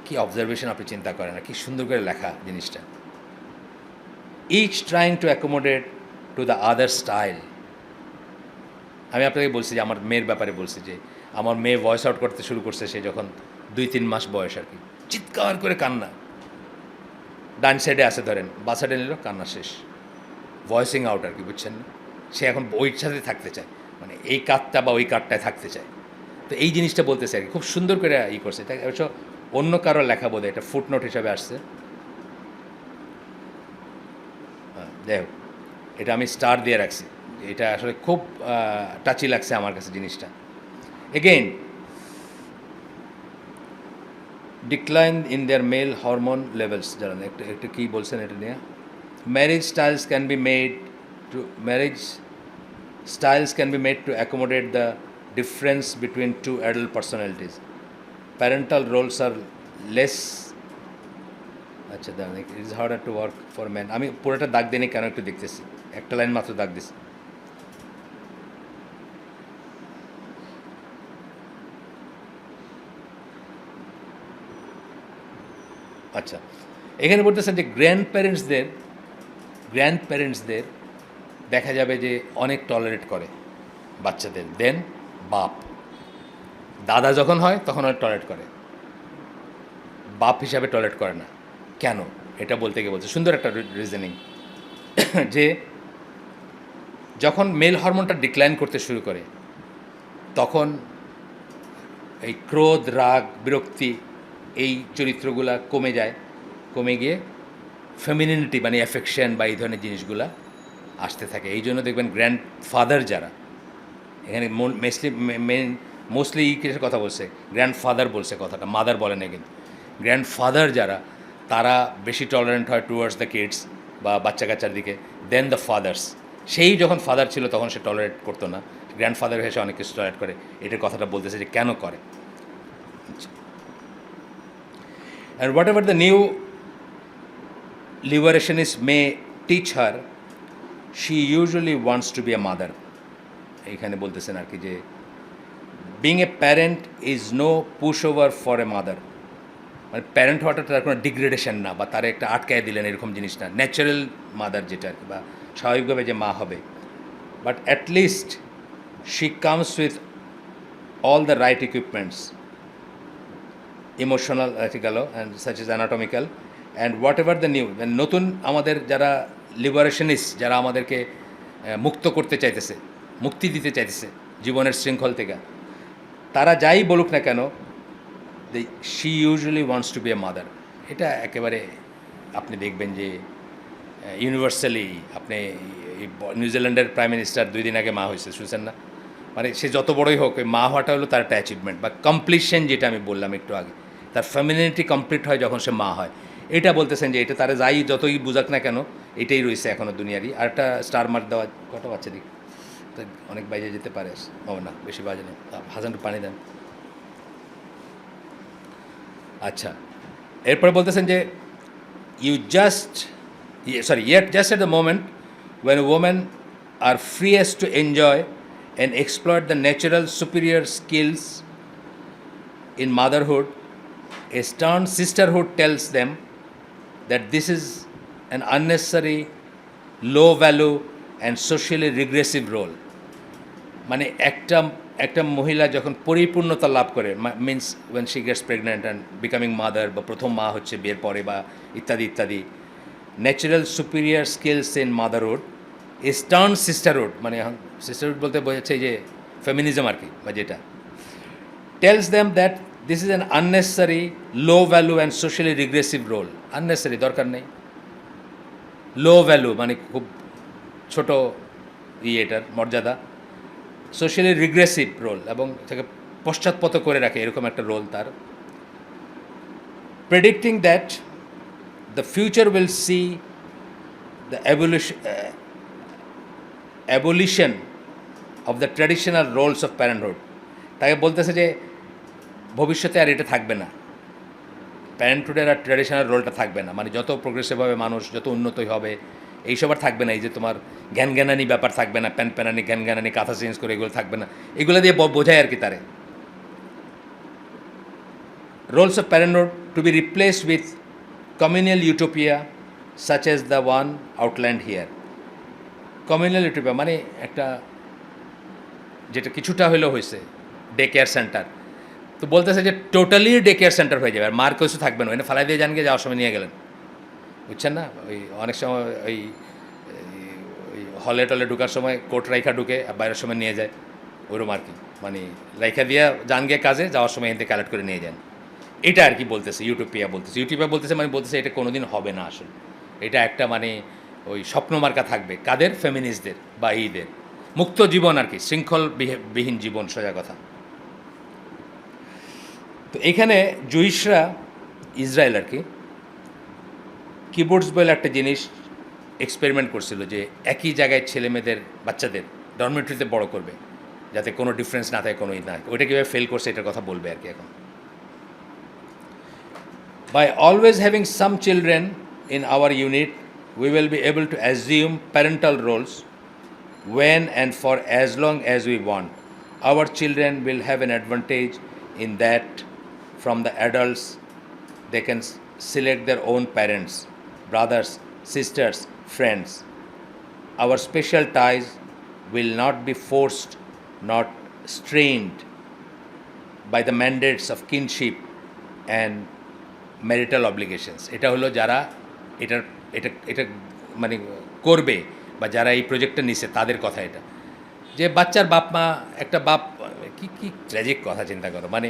কী অবজারভেশন আপনি চিন্তা করেন না, কি সুন্দর করে লেখা জিনিসটা। Each trying to accommodate to the other style. আমি আপনাকে বলছি যে আমার মেয়ের ব্যাপারে বলছি যে আমার মেয়ে ভয়েস আউট করতে শুরু করছে সে যখন 2-3 মাস বয়স আর কি, চিৎকার করে কান্না। ডান সাইডে আসে ধরেন, বা সাইডে নিল, কান্না শেষ, ভয়েসিং আউট আর কি, বুঝছেন না? সে এখন ওই সাথে থাকতে চায়, মানে এই কাঠটা বা ওই কাঠটায় থাকতে চায়। তো এই জিনিসটা বলতেছে আর কি, খুব সুন্দর করে করছে। এটা অবশ্য অন্য কারো লেখা বোধ হয়, এটা ফুটনোট হিসাবে আসছে। যাই হোক, এটা আমি স্টার দিয়ে রাখছি, এটা আসলে খুব টাচি লাগছে আমার কাছে জিনিসটা। Again, decline in their male hormone levels. জানেন একটু কী বলছেন এটা নিয়ে? Marriage styles can be made to accommodate the difference between two adult personalities. Parental roles are less. আচ্ছা, দাঁড়ান, it is harder to work for man. আমি পুরোটা দাগ দিই কেন একটু দেখতেছি, একটা লাইন মাত্র দাগ দিছি। আচ্ছা, এখানে বলতেছেন যে গ্র্যান্ড প্যারেন্টসদের দেখা যাবে যে অনেক টলারেট করে বাচ্চাদের, দেন বাপ। দাদা যখন হয় তখন অনেক টলারেট করে, বাপ হিসাবে টলারেট করে না। কেন? এটা বলতে গিয়ে বলছে সুন্দর একটা রিজনিং, যে যখন মেল হরমোনটা ডিক্লাইন করতে শুরু করে তখন এই ক্রোধ, রাগ, বিরক্তি এই চরিত্রগুলা কমে যায়, কমে গিয়ে ফেমিনিনিটি মানে অ্যাফেকশন বা এই ধরনের জিনিসগুলা আসতে থাকে। এই জন্য দেখবেন গ্র্যান্ডফাদার যারা, এখানে মোস্টলি কিসের কথা বলছে, গ্র্যান্ডফাদার বলছে কথাটা, মাদার বলে না কিন্তু। গ্র্যান্ডফাদার যারা, তারা বেশি টলারেন্ট হয় টুয়ার্ডস দ্য কিডস বা বাচ্চা কাচ্চার দিকে দেন দ্য ফাদার্স। সেই যখন ফাদার ছিল তখন সে টলারেট করতো না, গ্র্যান্ডফাদার হয়ে সে অনেক কিছু টলারেট করে। এটার কথাটা বলতেছে যে কেন করে। And whatever the new liberationists may teach her, she usually wants to be a mother. এইখানে বলতেছেন আর কি যে being a parent is no pushover for a mother, মানে প্যারেন্ট হওয়াটা তার কোনো ডিগ্রেডেশন না বা তার একটা আটকায় দিলেন এরকম জিনিস না, ন্যাচারাল মাদার যেটা আর কি, বা স্বাভাবিকভাবে যে মা হবে। But at least she comes with all the right equipments, emotional gel and such is anatomical and whatever the new, নতুন আমাদের যারা লিবারেশনিস্ট, যারা আমাদেরকে মুক্ত করতে চাইতেছে, মুক্তি দিতে চাইতেছে জীবনের শৃঙ্খল থেকে, তারা যাই বলুক না কেন, she usually wants to be a mother. এটা একেবারে আপনি দেখবেন যে ইউনিভার্সালি, আপনি নিউজিল্যান্ডের প্রাইম মিনিস্টার 2 দিন আগে মা হয়েছে, শুনছেন না? মানে সে যত বড়ই হোক, ওই মা হওয়াটা হলো তার একটা অ্যাচিভমেন্ট বা কমপ্লিশন, যেটা আমি বললাম একটু আগে, তার ফ্যামিলিনিটি কমপ্লিট হয় যখন সে মা হয়। এটা বলতেছেন যে এটা তারা যাই যতই বুঝাক না কেন, এটাই রয়েছে এখনও দুনিয়ারই। আর একটা স্টার মার্ক দেওয়া, কটা বাচ্চা দিক অনেক বাইরে যেতে পারে, ও না বেশি বাজে না, হাজার পানি দেন। আচ্ছা, এরপরে বলতেছেন যে yet just at the moment when women are freest to enjoy and exploit the natural superior skills in motherhood, a stern sisterhood tells them that this is an unnecessary, low value and socially regressive role. মানে একটা মহিলা যখন পরিপূর্ণতা লাভ করে, means when she gets pregnant and becoming mother, বা প্রথম মা হচ্ছে বিয়ের পরে বা ইত্যাদি ইত্যাদি, natural superior skills in motherhood, stern sisterhood, মানে সিস্টারহুড বলতে বোঝাচ্ছে যে ফেমিনিজম আর কি, বা যেটা tells them that this is an unnecessary, low value and socially regressive role. Unnecessary, দরকার নেই। লো ভ্যালু মানে খুব ছোট এটার মর্যাদা। সোশ্যালি রিগ্রেসিভ রোল, এবং তাকে পশ্চাৎপদ করে রাখে, এরকম একটা রোল তার। Predicting that the future will see the abolition of the traditional roles of parenthood. তাকে বলতেছে যে ভবিষ্যতে আর এটা থাকবে না, প্যারেন্টহুডের আর ট্র্যাডিশনাল রোলটা থাকবে না, মানে যত প্রোগ্রেসিভ হবে মানুষ, যত উন্নতই হবে, এইসব আর থাকবে না। এই যে তোমার জ্ঞানজ্ঞানানি ব্যাপার থাকবে না, প্যানপ্যানানি জ্ঞানজ্ঞানানি, কাঁথা চেঞ্জ করে, এগুলো থাকবে না। এগুলো দিয়ে বোঝায় আর কি তারে। Roles of parenthood to be replaced with communal utopia such as the one outlined here. Communal utopia মানে একটা, যেটা কিছুটা হলেও হয়েছে, ডে কেয়ার সেন্টার। তো বলতেছে যে টোটালি ডে কেয়ার সেন্টার হয়ে যাবে, আর মার কিছু থাকবে না, ওখানে ফালাই দিয়ে যান গিয়ে যাওয়ার সময় নিয়ে গেলেন, বুঝছেন না? ওই অনেক সময় ওই হলে টলে ঢুকার সময় কোট রাইখা ঢুকে, আর বাইরের সময় নিয়ে যায়, ওরম আর কি, মানে রাইখা দিয়া যান গিয়ে কাজে, যাওয়ার সময় এখান থেকে কালেক্ট করে নিয়ে যান। এটা আর কি বলতেছে ইউটোপিয়া বলতেছে। ইউটোপিয়া বলতেছে মানে বলতেছে এটা কোনো দিন হবে না আসলে, এটা একটা মানে ওই স্বপ্নমার্কা থাকবে কাদের, ফেমিনিস্টদের বা এইদের। মুক্ত জীবন আর কি, শৃঙ্খল বিহীন জীবন, সোজা কথা। তো এখানে জুইশরা, ইসরায়েল আর কি, কিবোর্ডস বলে একটা জিনিস এক্সপেরিমেন্ট করছিল, যে একই জায়গায় ছেলে মেয়েদের, বাচ্চাদের ডরমেটরিতে বড় করবে, যাতে কোনো ডিফারেন্স না থাকে, কোনো না। ওইটা কীভাবে ফেল করছে এটার কথা বলবে আর কি এখন। By always having some children in our unit, we will be able to assume parental roles when and for as long as we want. Our children will have an advantage in that from the adults they can select their own parents, brothers, sisters, friends. Our special ties will not be forced, not strained by the mandates of kinship and marital obligations. এটা হলো যারা এটা এটা এটা মানে করবে, বা যারা এই প্রজেক্টটা নিছে তাদের কথা এটা, যে বাচ্চার বাপ মা, একটা বাপ, কি ট্র্যাজিক কথা চিন্তা করো, মানে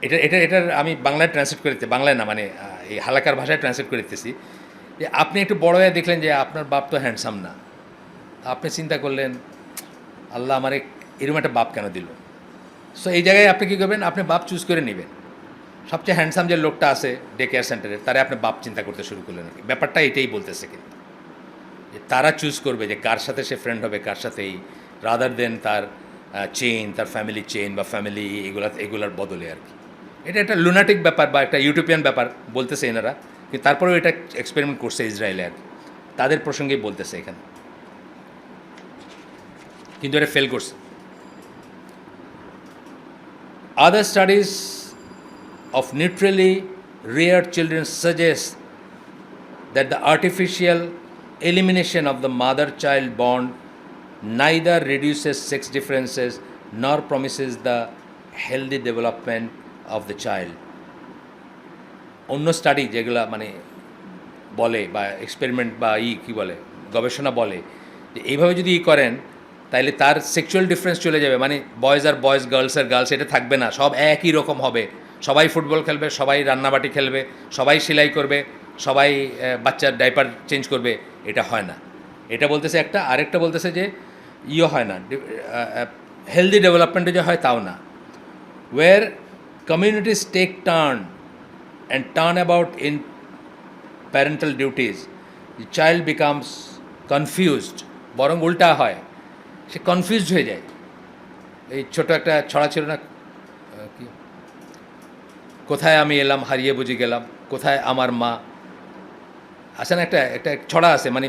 এটার আমি বাংলায় ট্রান্সলেট করে দিতে, বাংলায় না মানে এই হালাকার ভাষায় ট্রান্সলেট করে দিতেছি যে আপনি একটু বড় হয়ে দেখলেন যে আপনার বাপ তো হ্যান্ডসাম না, আপনি চিন্তা করলেন আল্লাহ আমার এরকম একটা বাপ কেন দিল। সো এই জায়গায় আপনি কী করবেন, আপনি বাপ চুজ করে নেবেন। সবচেয়ে হ্যান্ডসাম যে লোকটা আছে ডে কেয়ার সেন্টারের, তারা আপনি বাপ চিন্তা করতে শুরু করলেন আর কি। ব্যাপারটা এটাই বলতেছে কিন্তু, যে তারা চুজ করবে যে কার সাথে সে ফ্রেন্ড হবে, কার সাথে এই, রাদার দেন তার চেইন, তার ফ্যামিলি চেইন বা ফ্যামিলি এগুলার বদলে আর কি। এটা একটা লুনাটিক ব্যাপার বা একটা ইউটোপিয়ান ব্যাপার বলতেছে এনারা, কিন্তু তারপরেও এটা এক্সপেরিমেন্ট করছে ইসরায়েলে আর কি, তাদের প্রসঙ্গেই বলতেছে এখানে, কিন্তু এটা ফেল করছে। Other studies of neutrally reared children suggest that the artificial elimination of the mother-child bond neither reduces sex differences nor promises the healthy development of the child. অন্য স্টাডি যেগুলা মানে বলে বা এক্সপেরিমেন্ট বা কী বলে গবেষণা বলে যে এইভাবে যদি করেন তাইলে তার সেক্সুয়াল ডিফারেন্স চলে যাবে, মানে বয়েজ আর বয়েজ, গার্লস আর গার্লস, এটা থাকবে না, সব একই রকম হবে, সবাই ফুটবল খেলবে, সবাই রান্নাবাটি খেলবে, সবাই সেলাই করবে, সবাই বাচ্চার ডাইপার চেঞ্জ করবে, এটা হয় না। এটা বলতেছে একটা, আরেকটা বলতেছে যে হয় না, হেলদি ডেভেলপমেন্টে যে হয় তাও না। Where communities take turn and turn about in parental duties, the child becomes confused, বরং উল্টা হয়, সে কনফিউজড হয়ে যায়। এই ছোটো একটা ছড়া ছিল না কি, কোথায় আমি এলাম হারিয়ে বুঝি গেলাম, কোথায় আমার মা, আসে না একটা একটা ছড়া আছে, মানে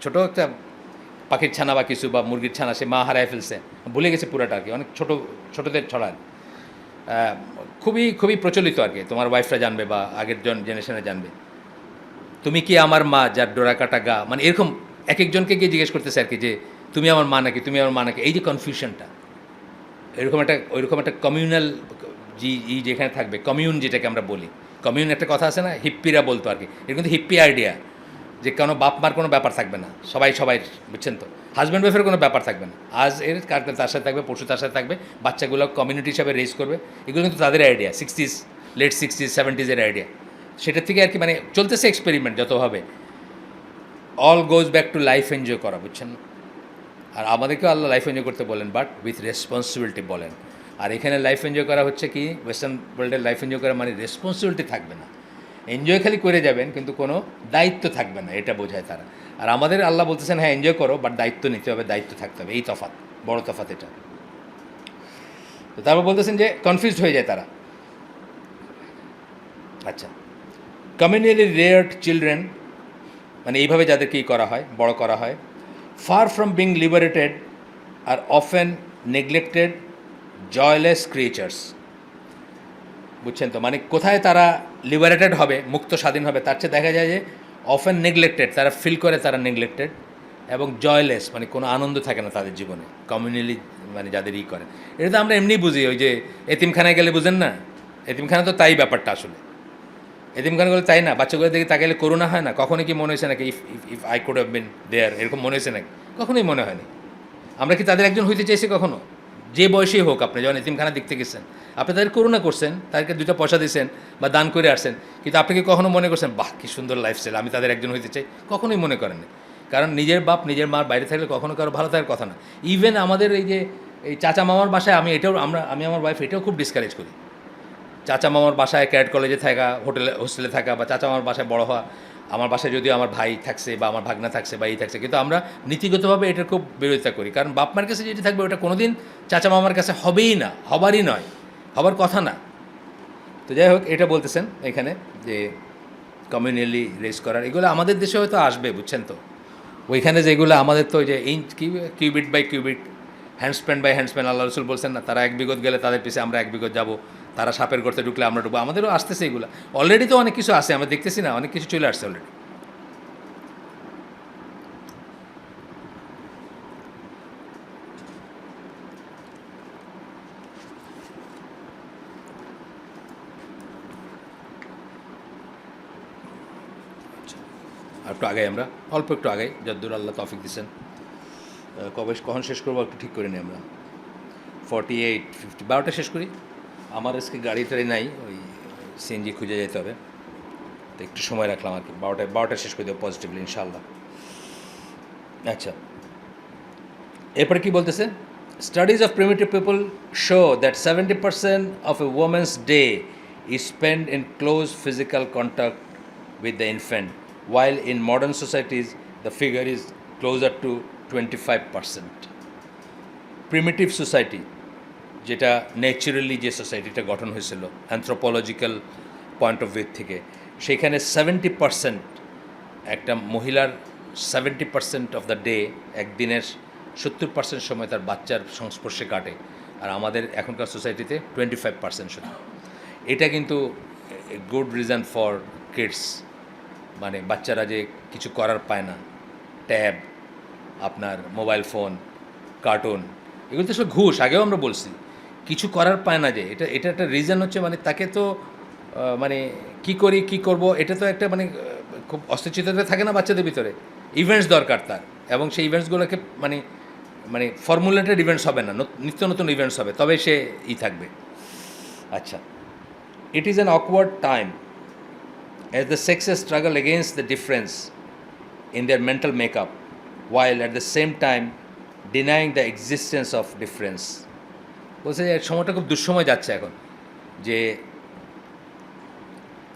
ছোটো একটা পাখির ছানা বা কিছু বা মুরগির ছানা, সে মা হারায় ফেলছে, ভুলে গেছে পুরাটা আর কি, অনেক ছোটোদের ছড়া, খুবই খুবই প্রচলিত আর কি, তোমার ওয়াইফরা জানবে বা আগের জেনারেশনে জানবে। তুমি কি আমার মা যার ডোরা কাটা গা, মানে এরকম এক একজনকে গিয়ে জিজ্ঞেস করতেছে আর কি যে তুমি আমার মা নাকি, তুমি আমার মা নাকি, এই যে কনফিউশনটা, ওইরকম একটা কমিউনাল যেখানে থাকবে, কমিউন যেটাকে আমরা বলি, কমিউন একটা কথা আছে না, হিপ্পিরা বলতো আর কি, এর কিন্তু হিপ্পি আইডিয়া যে কোনো বাপ মার কোনো ব্যাপার থাকবে না, সবাই বুঝছেন তো, হাজব্যান্ড ওয়াইফের কোনো ব্যাপার থাকবে না, আজ এর কার তার সাথে থাকবে, পরশু তার সাথে থাকবে, বাচ্চাগুলো কমিউনিটি হিসাবে রেজ করবে, এগুলো কিন্তু তাদের idea, late 60s 70s idea, সেটার থেকে আর কি মানে চলতেছে এক্সপেরিমেন্ট যতভাবে, all goes back to life enjoy করা, বুঝছেন। আর আমাদেরকেও আল্লাহ লাইফ এনজয় করতে বলেন, বাট উইথ রেসপন্সিবিলিটি বলেন। আর এখানে লাইফ এনজয় করা হচ্ছে কি, ওয়েস্টার্ন ওয়ার্ল্ডের লাইফ এনজয় করা মানে রেসপন্সিবিলিটি থাকবে না, এনজয় খালি করে যাবেন কিন্তু কোনো দায়িত্ব থাকবে না, এটা বোঝায় তারা। আর আমাদের আল্লাহ বলতেছেন হ্যাঁ এনজয় করো, বাট দায়িত্ব নিতে হবে, দায়িত্ব থাকতে হবে, এই তফাৎ, বড় তফাৎ এটা। তো তারপর বলতেছেন যে কনফিউজড হয়ে যায় তারা। আচ্ছা, কমিউনালি রেয়ার্ড চিলড্রেন, মানে এইভাবে যাদেরকে করা হয়, বড় করা হয়, far from being liberated are often neglected joyless creatures, বুঝছেন তো, মানে কোথায় তারা লিবারেটেড হবে, মুক্ত স্বাধীন হবে, তার চেয়ে দেখা যায় যে অফেন নেগলেক্টেড, তারা ফিল করে তারা নেগলেক্টেড, এবং জয়লেস মানে কোনো আনন্দ থাকে না তাদের জীবনে, কমিউনালি মানে যাদের করে। এটা তো আমরা এমনি বুঝি, ওই যে এতিমখানায় গেলে বুঝেন না, এতিমখানা তো তাই ব্যাপারটা আসলে, এতিমখানাগুলো তাই না, বাচ্চাগুলো দেখে তাকাইলে করুণা হয় না, কখনই কি মনে হয়েছে নাকি if I could have been there, এরকম মনে হয়েছে নাকি? কখনোই মনে হয়নি। আমরা কি তাদের একজন হইতে চাইছি কখনো? যে বয়সেই হোক, আপনি যখন এতিমখানা দেখতে গেছেন, আপনি তাদের করুণা করছেন, তাদেরকে 2টা পয়সা দিয়েছেন বা দান করে আসছেন, কিন্তু আপনি কি কখনো মনে করছেন বাহ কী সুন্দর লাইফস্টাইল, আমি তাদের একজন হইতে চাই? কখনোই মনে করেননি, কারণ নিজের বাপ নিজের মার বাইরে থাকলে কখনো কারো ভালো থাকার কথা না। ইভেন আমাদের এই যে এই চাচা মামার বাসায়, আমি আমার ওয়াইফ এটাও খুব ডিসকারেজ করি, চাচা মামার বাসায় ক্যাডেট কলেজে থাকা, হোস্টেলে থাকা, বা চাচা মামার বাসায় বড় হওয়া, আমার বাসায় যদিও আমার ভাই থাকছে বা আমার ভাগনা থাকছে বা এই থাকছে, কিন্তু আমরা নীতিগতভাবে এটার খুব বিরোধিতা করি, কারণ বাপ মার কাছে যেটি থাকবে ওটা কোনোদিন চাচা মামার কাছে হবেই না, হবারই নয়, হবার কথা না। তো যাই হোক, এটা বলতেছেন এখানে যে কমিউনালি রেজ করার, এগুলো আমাদের দেশে হয়তো আসবে, বুঝছেন তো, ওইখানে যেগুলো আমাদের তো যে cubit by cubit, handspan by handspan, আল্লাহ রসুল বলছেন না, তারা 1 বিঘত গেলে তাদের পিছিয়ে আমরা 1 বিঘত যাবো, তারা সাপের গর্তে ঢুকলে আমরা ঢুকবো, আমাদেরও আসতেছে এগুলো, অলরেডি তো অনেক কিছু আসে, আমরা দেখতেছি না, অনেক কিছু চলে আসছে অলরেডি। আর একটু আগে আমরা অল্প একটু আগে যদ্দূর আল্লাহ তৌফিক দিচ্ছেন, কখন শেষ করবো একটু ঠিক করে নিই আমরা, 48 50, 12টা শেষ করি, আমার আজকে গাড়ি টাড়ি নাই, ওই সিএনজি খুঁজে যেতে হবে, তো একটু সময় রাখলাম আর কি, 12টা শেষ করে দেবো পজিটিভলি ইনশাআল্লাহ। আচ্ছা, এরপরে কি বলতেছে, studies of primitive people show that 70% of A women's day is spend in close physical contact with the infant, while in modern societies the figure is closer to 25%. Primitive society, যেটা naturally যে সোসাইটিটা গঠন হয়েছিল anthropological point of view থেকে, সেখানে 70% একটা মহিলার 70% of the day, একদিনের 70% সময় তার বাচ্চার সংস্পর্শে কাটে, আর আমাদের এখনকার সোসাইটিতে 25% শুধু। এটা কিন্তু গুড রিজন ফর কিডস, মানে বাচ্চারা যে কিছু করার পায় না, ট্যাব, আপনার মোবাইল ফোন, কার্টুন, এগুলো তো আসলে ঘুষ। আগেও আমরা বলছি কিছু করার পায় না, যে এটা একটা রিজন হচ্ছে, মানে তাকে তো মানে কি করব, এটা তো একটা মানে খুব অস্থিরচিত্ততা থাকে না বাচ্চাদের ভিতরে, ইভেন্টস দরকার তার, এবং সেই ইভেন্টসগুলোকে মানে মানে ফর্মুলেটেড ইভেন্টস হবে না, নিত্য নতুন ইভেন্টস হবে, তবে সে থাকবে। আচ্ছা, it is an awkward time as the sexes struggle against the difference in their mental makeup, while at the same time denying the existence of difference. বলছে যে সময়টা খুব দুঃসময় যাচ্ছে এখন, যে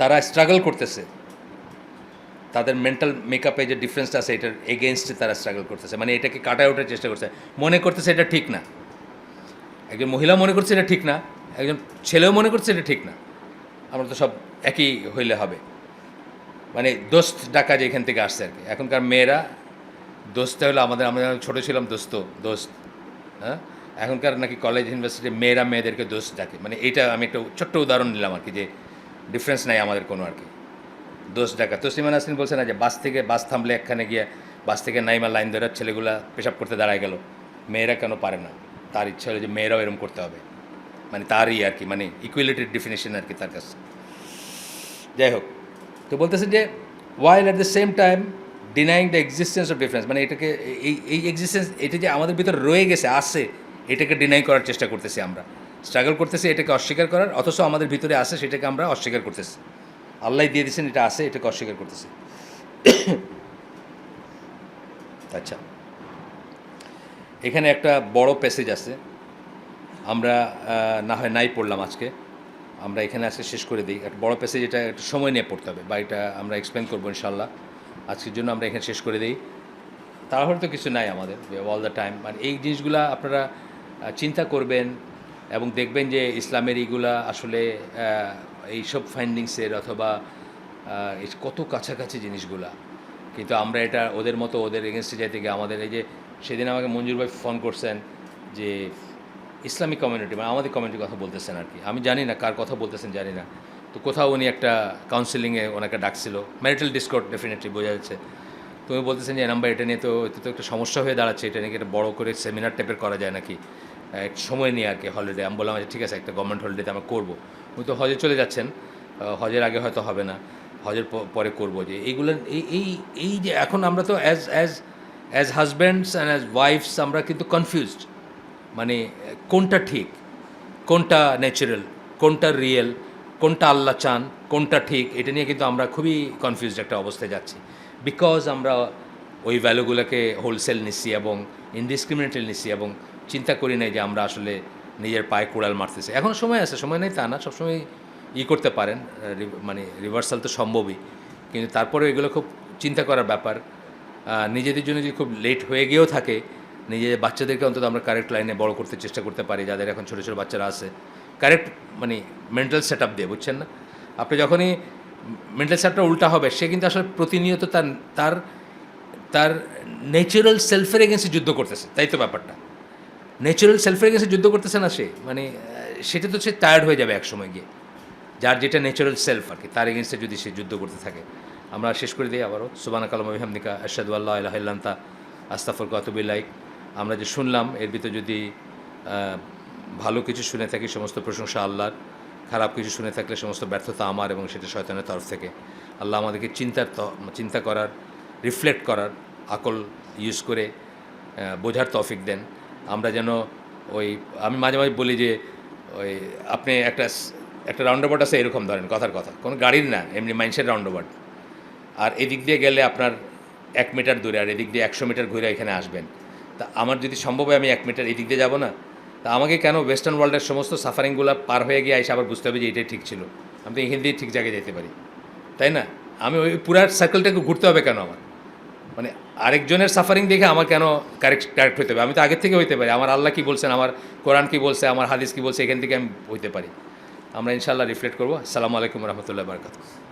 তারা স্ট্রাগল করতেছে, তাদের মেন্টাল মেকআপে যে ডিফারেন্সটা আছে এটার এগেনস্টে তারা স্ট্রাগল করতেছে, মানে এটাকে কাটায় ওঠার চেষ্টা করছে, মনে করতেছে এটা ঠিক না। একজন মহিলা মনে করছে এটা ঠিক না, একজন ছেলেও মনে করছে এটা ঠিক না, আমরা তো সব একই হইলে হবে, মানে দোস্ত ডাকা যে এখান থেকে আসছে আর কি। এখনকার মেয়েরা দোস্ত হলো আমরা ছোটো ছিলাম দোস্ত, হ্যাঁ, এখনকার নাকি কলেজ ইউনিভার্সিটি মেয়েরা মেয়েদেরকে দোস্ত ডাকে, মানে এইটা আমি একটা ছোট্ট উদাহরণ নিলাম আর কি, যে ডিফারেন্স নাই আমাদের কোনো আর কি, দোস্ত ডাকা। তসলিমা নাসরিন বলছে না যে বাস থামলে একখানে গিয়ে বাস থেকে নাইমা লাইন ধরে ছেলেগুলা পেশাব করতে দাঁড়ায় গেল, মেয়েরা কেন পারে না, তার ইচ্ছা হলো যে মেয়েরাও এরম করতে হবে, মানে তারই আর কি, মানে ইকুয়ালিটির ডেফিনেশন আর কি তার কাছে। যাই হোক, তো বলতেছে যে while at the same time denying the existence of difference, মানে এটাকে এই এক্সিস্টেন্স, এটা যে আমাদের ভিতরে রয়ে গেছে আছে, এটাকে ডিনাই করার চেষ্টা করতেছি আমরা, স্ট্রাগল করতেছি এটাকে অস্বীকার করার, অথচ আমাদের ভিতরে আছে সেটাকে আমরা অস্বীকার করতেছি। আল্লাহ দিয়ে দিয়েছেন এটা আছে, এটাকে অস্বীকার করতেছি। আচ্ছা, এখানে একটা বড় প্যাসেজ আছে, আমরা না হয় নাই পড়লাম আজকে, আমরা এখানে আজকে শেষ করে দিই। একটা বড় প্যাসেজ, এটা একটু সময় নিয়ে পড়তে হবে, বা এটা আমরা এক্সপ্লেন করবো ইনশাল্লাহ। আজকের জন্য আমরা এখানে শেষ করে দিই, তাহলে তো কিছু নাই আমাদের, অল দ্য টাইম। মানে এই জিনিসগুলা আপনারা চিন্তা করবেন এবং দেখবেন যে ইসলামের এইগুলা আসলে এইসব ফাইন্ডিংসের অথবা কত কাছাকাছি জিনিসগুলা, কিন্তু আমরা এটা ওদের মতো ওদের এগেনস্টে যাইতে গিয়ে আমাদের এই যে সেদিন আমাকে মঞ্জুর ভাই ফোন করছেন যে ইসলামিক কমিউনিটি, মানে আমাদের কমিউনিটির কথা বলতেছেন আর কি, আমি জানি না কার কথা বলতেছেন জানি না, তো কোথাও উনি একটা কাউন্সিলিংয়ে ওনাকে ডাকছিল, ম্যারিটাল ডিসকর্ড ডেফিনেটলি বোঝা যাচ্ছে। তুমি বলতেছেন যে নাম্বার এটা নিয়ে তো একটা সমস্যা হয়ে দাঁড়াচ্ছে, এটা নিয়ে একটা বড় করে সেমিনার টাইপের করা যায় নাকি, একটু সময় নিয়ে আর কি, হলিডে। আমি বললাম ঠিক আছে, একটা গভর্নমেন্ট হলিডেতে আমরা করবো। উনি তো হজে চলে যাচ্ছেন, হজের আগে হয়তো হবে না, হজের পরে করবো। যে এইগুলো এই যে এখন আমরা তো as husbands and as wife's আমরা কিন্তু কনফিউজড, মানে কোনটা ঠিক, কোনটা ন্যাচারাল, কোনটা রিয়েল, কোনটা আল্লাহ চান, কোনটা ঠিক, এটা নিয়ে কিন্তু আমরা খুবই কনফিউজড একটা অবস্থায় যাচ্ছি, বিকজ আমরা ওই ভ্যালুগুলোকে হোলসেল নিচ্ছি এবং ইনডিসক্রিমিনেটলি নিচ্ছি এবং চিন্তা করি নাই যে আমরা আসলে নিজের পায়ে কুড়াল মারতেছি। এখন সময় আছে, সময় নেই তা না, সবসময় করতে পারেন, মানে রিভার্সাল তো সম্ভবই, কিন্তু তারপরে এগুলো খুব চিন্তা করার ব্যাপার। নিজেদের জন্য যদি খুব লেট হয়ে গিয়েও থাকে, নিজের বাচ্চাদেরকে অন্তত আমরা কারেক্ট লাইনে বড় করতে চেষ্টা করতে পারি, যাদের এখন ছোটো ছোটো বাচ্চারা আছে, কারেক্ট মানে মেন্টাল সেট আপ দিয়ে, বুঝছেন না? আপনি যখনই মেন্টাল সেটআপটা উল্টা হবে, সে কিন্তু আসলে প্রতিনিয়ত তার তার ন্যাচারাল সেলফের এগেন্সে যুদ্ধ করতেছে, তাই তো ব্যাপারটা, ন্যাচারাল সেলফের এগেন্সে যুদ্ধ করতেছে না সে, মানে সেটা তো সে টায়ার্ড হয়ে যাবে একসময় গিয়ে, যার যেটা ন্যাচারাল সেলফ আর কি, তার এগেন্সে যদি সে যুদ্ধ করতে থাকে। আমরা শেষ করে দিই আবারও, সুবহানাকা আল্লাহুম্মা ওয়া বিহামদিকা আশহাদু আল্লা ইলাহা ইল্লা আনতা আস্তাগফিরুকা ওয়া আতুবু ইলাইক। আমরা যে শুনলাম এর ভিতরে যদি ভালো কিছু শুনে থাকি, সমস্ত প্রশংসা আল্লাহর, খারাপ কিছু শুনে থাকলে সমস্ত ব্যর্থতা আমার এবং সেটা শয়তানের তরফ থেকে। আল্লাহ আমাদেরকে চিন্তা করার, রিফ্লেক্ট করার আকল ইউজ করে বোঝার তৌফিক দেন। আমরা যেন আমি মাঝে মাঝে বলি যে ওই আপনি একটা রাউন্ডাবাউট আছে এরকম ধরেন, কথার কথা, কোনো গাড়ির না, এমনি মানুষের রাউন্ডাবাউট। আর এদিক দিয়ে গেলে আপনার 1 মিটার দূরে, আর এদিক দিয়ে 100 মিটার ঘুরে এখানে আসবেন। তা আমার যদি সম্ভব হয় আমি 1 মিটার এদিক দিয়ে যাবো না? তা আমাকে কেন ওয়েস্টার্ন ওয়ার্ল্ডের সমস্ত সাফারিংগুলো পার হয়ে গিয়ে এসে আবার বুঝতে হবে যে এটাই ঠিক ছিল? আমি তো এখান দিয়ে ঠিক জায়গায় যেতে পারি, তাই না? আমি ওই পুরা সার্কেলটাকে ঘুরতে হবে কেন আমার? মানে আরেকজনের সাফারিং দেখে আমার কেন কারেক্ট হতে হবে? আমি তো আগের থেকে হইতে পারি। আমার আল্লাহ কী বলছেন, আমার কোরআন কী বলছে, আমার হাদিস কী বলছে, এখান থেকে আমি হইতে পারি। আমরা ইনশাআল্লাহ রিফ্লেক্ট করবো। আসসালামু আলাইকুম রহমতুল্লাহ বারকাতুহু।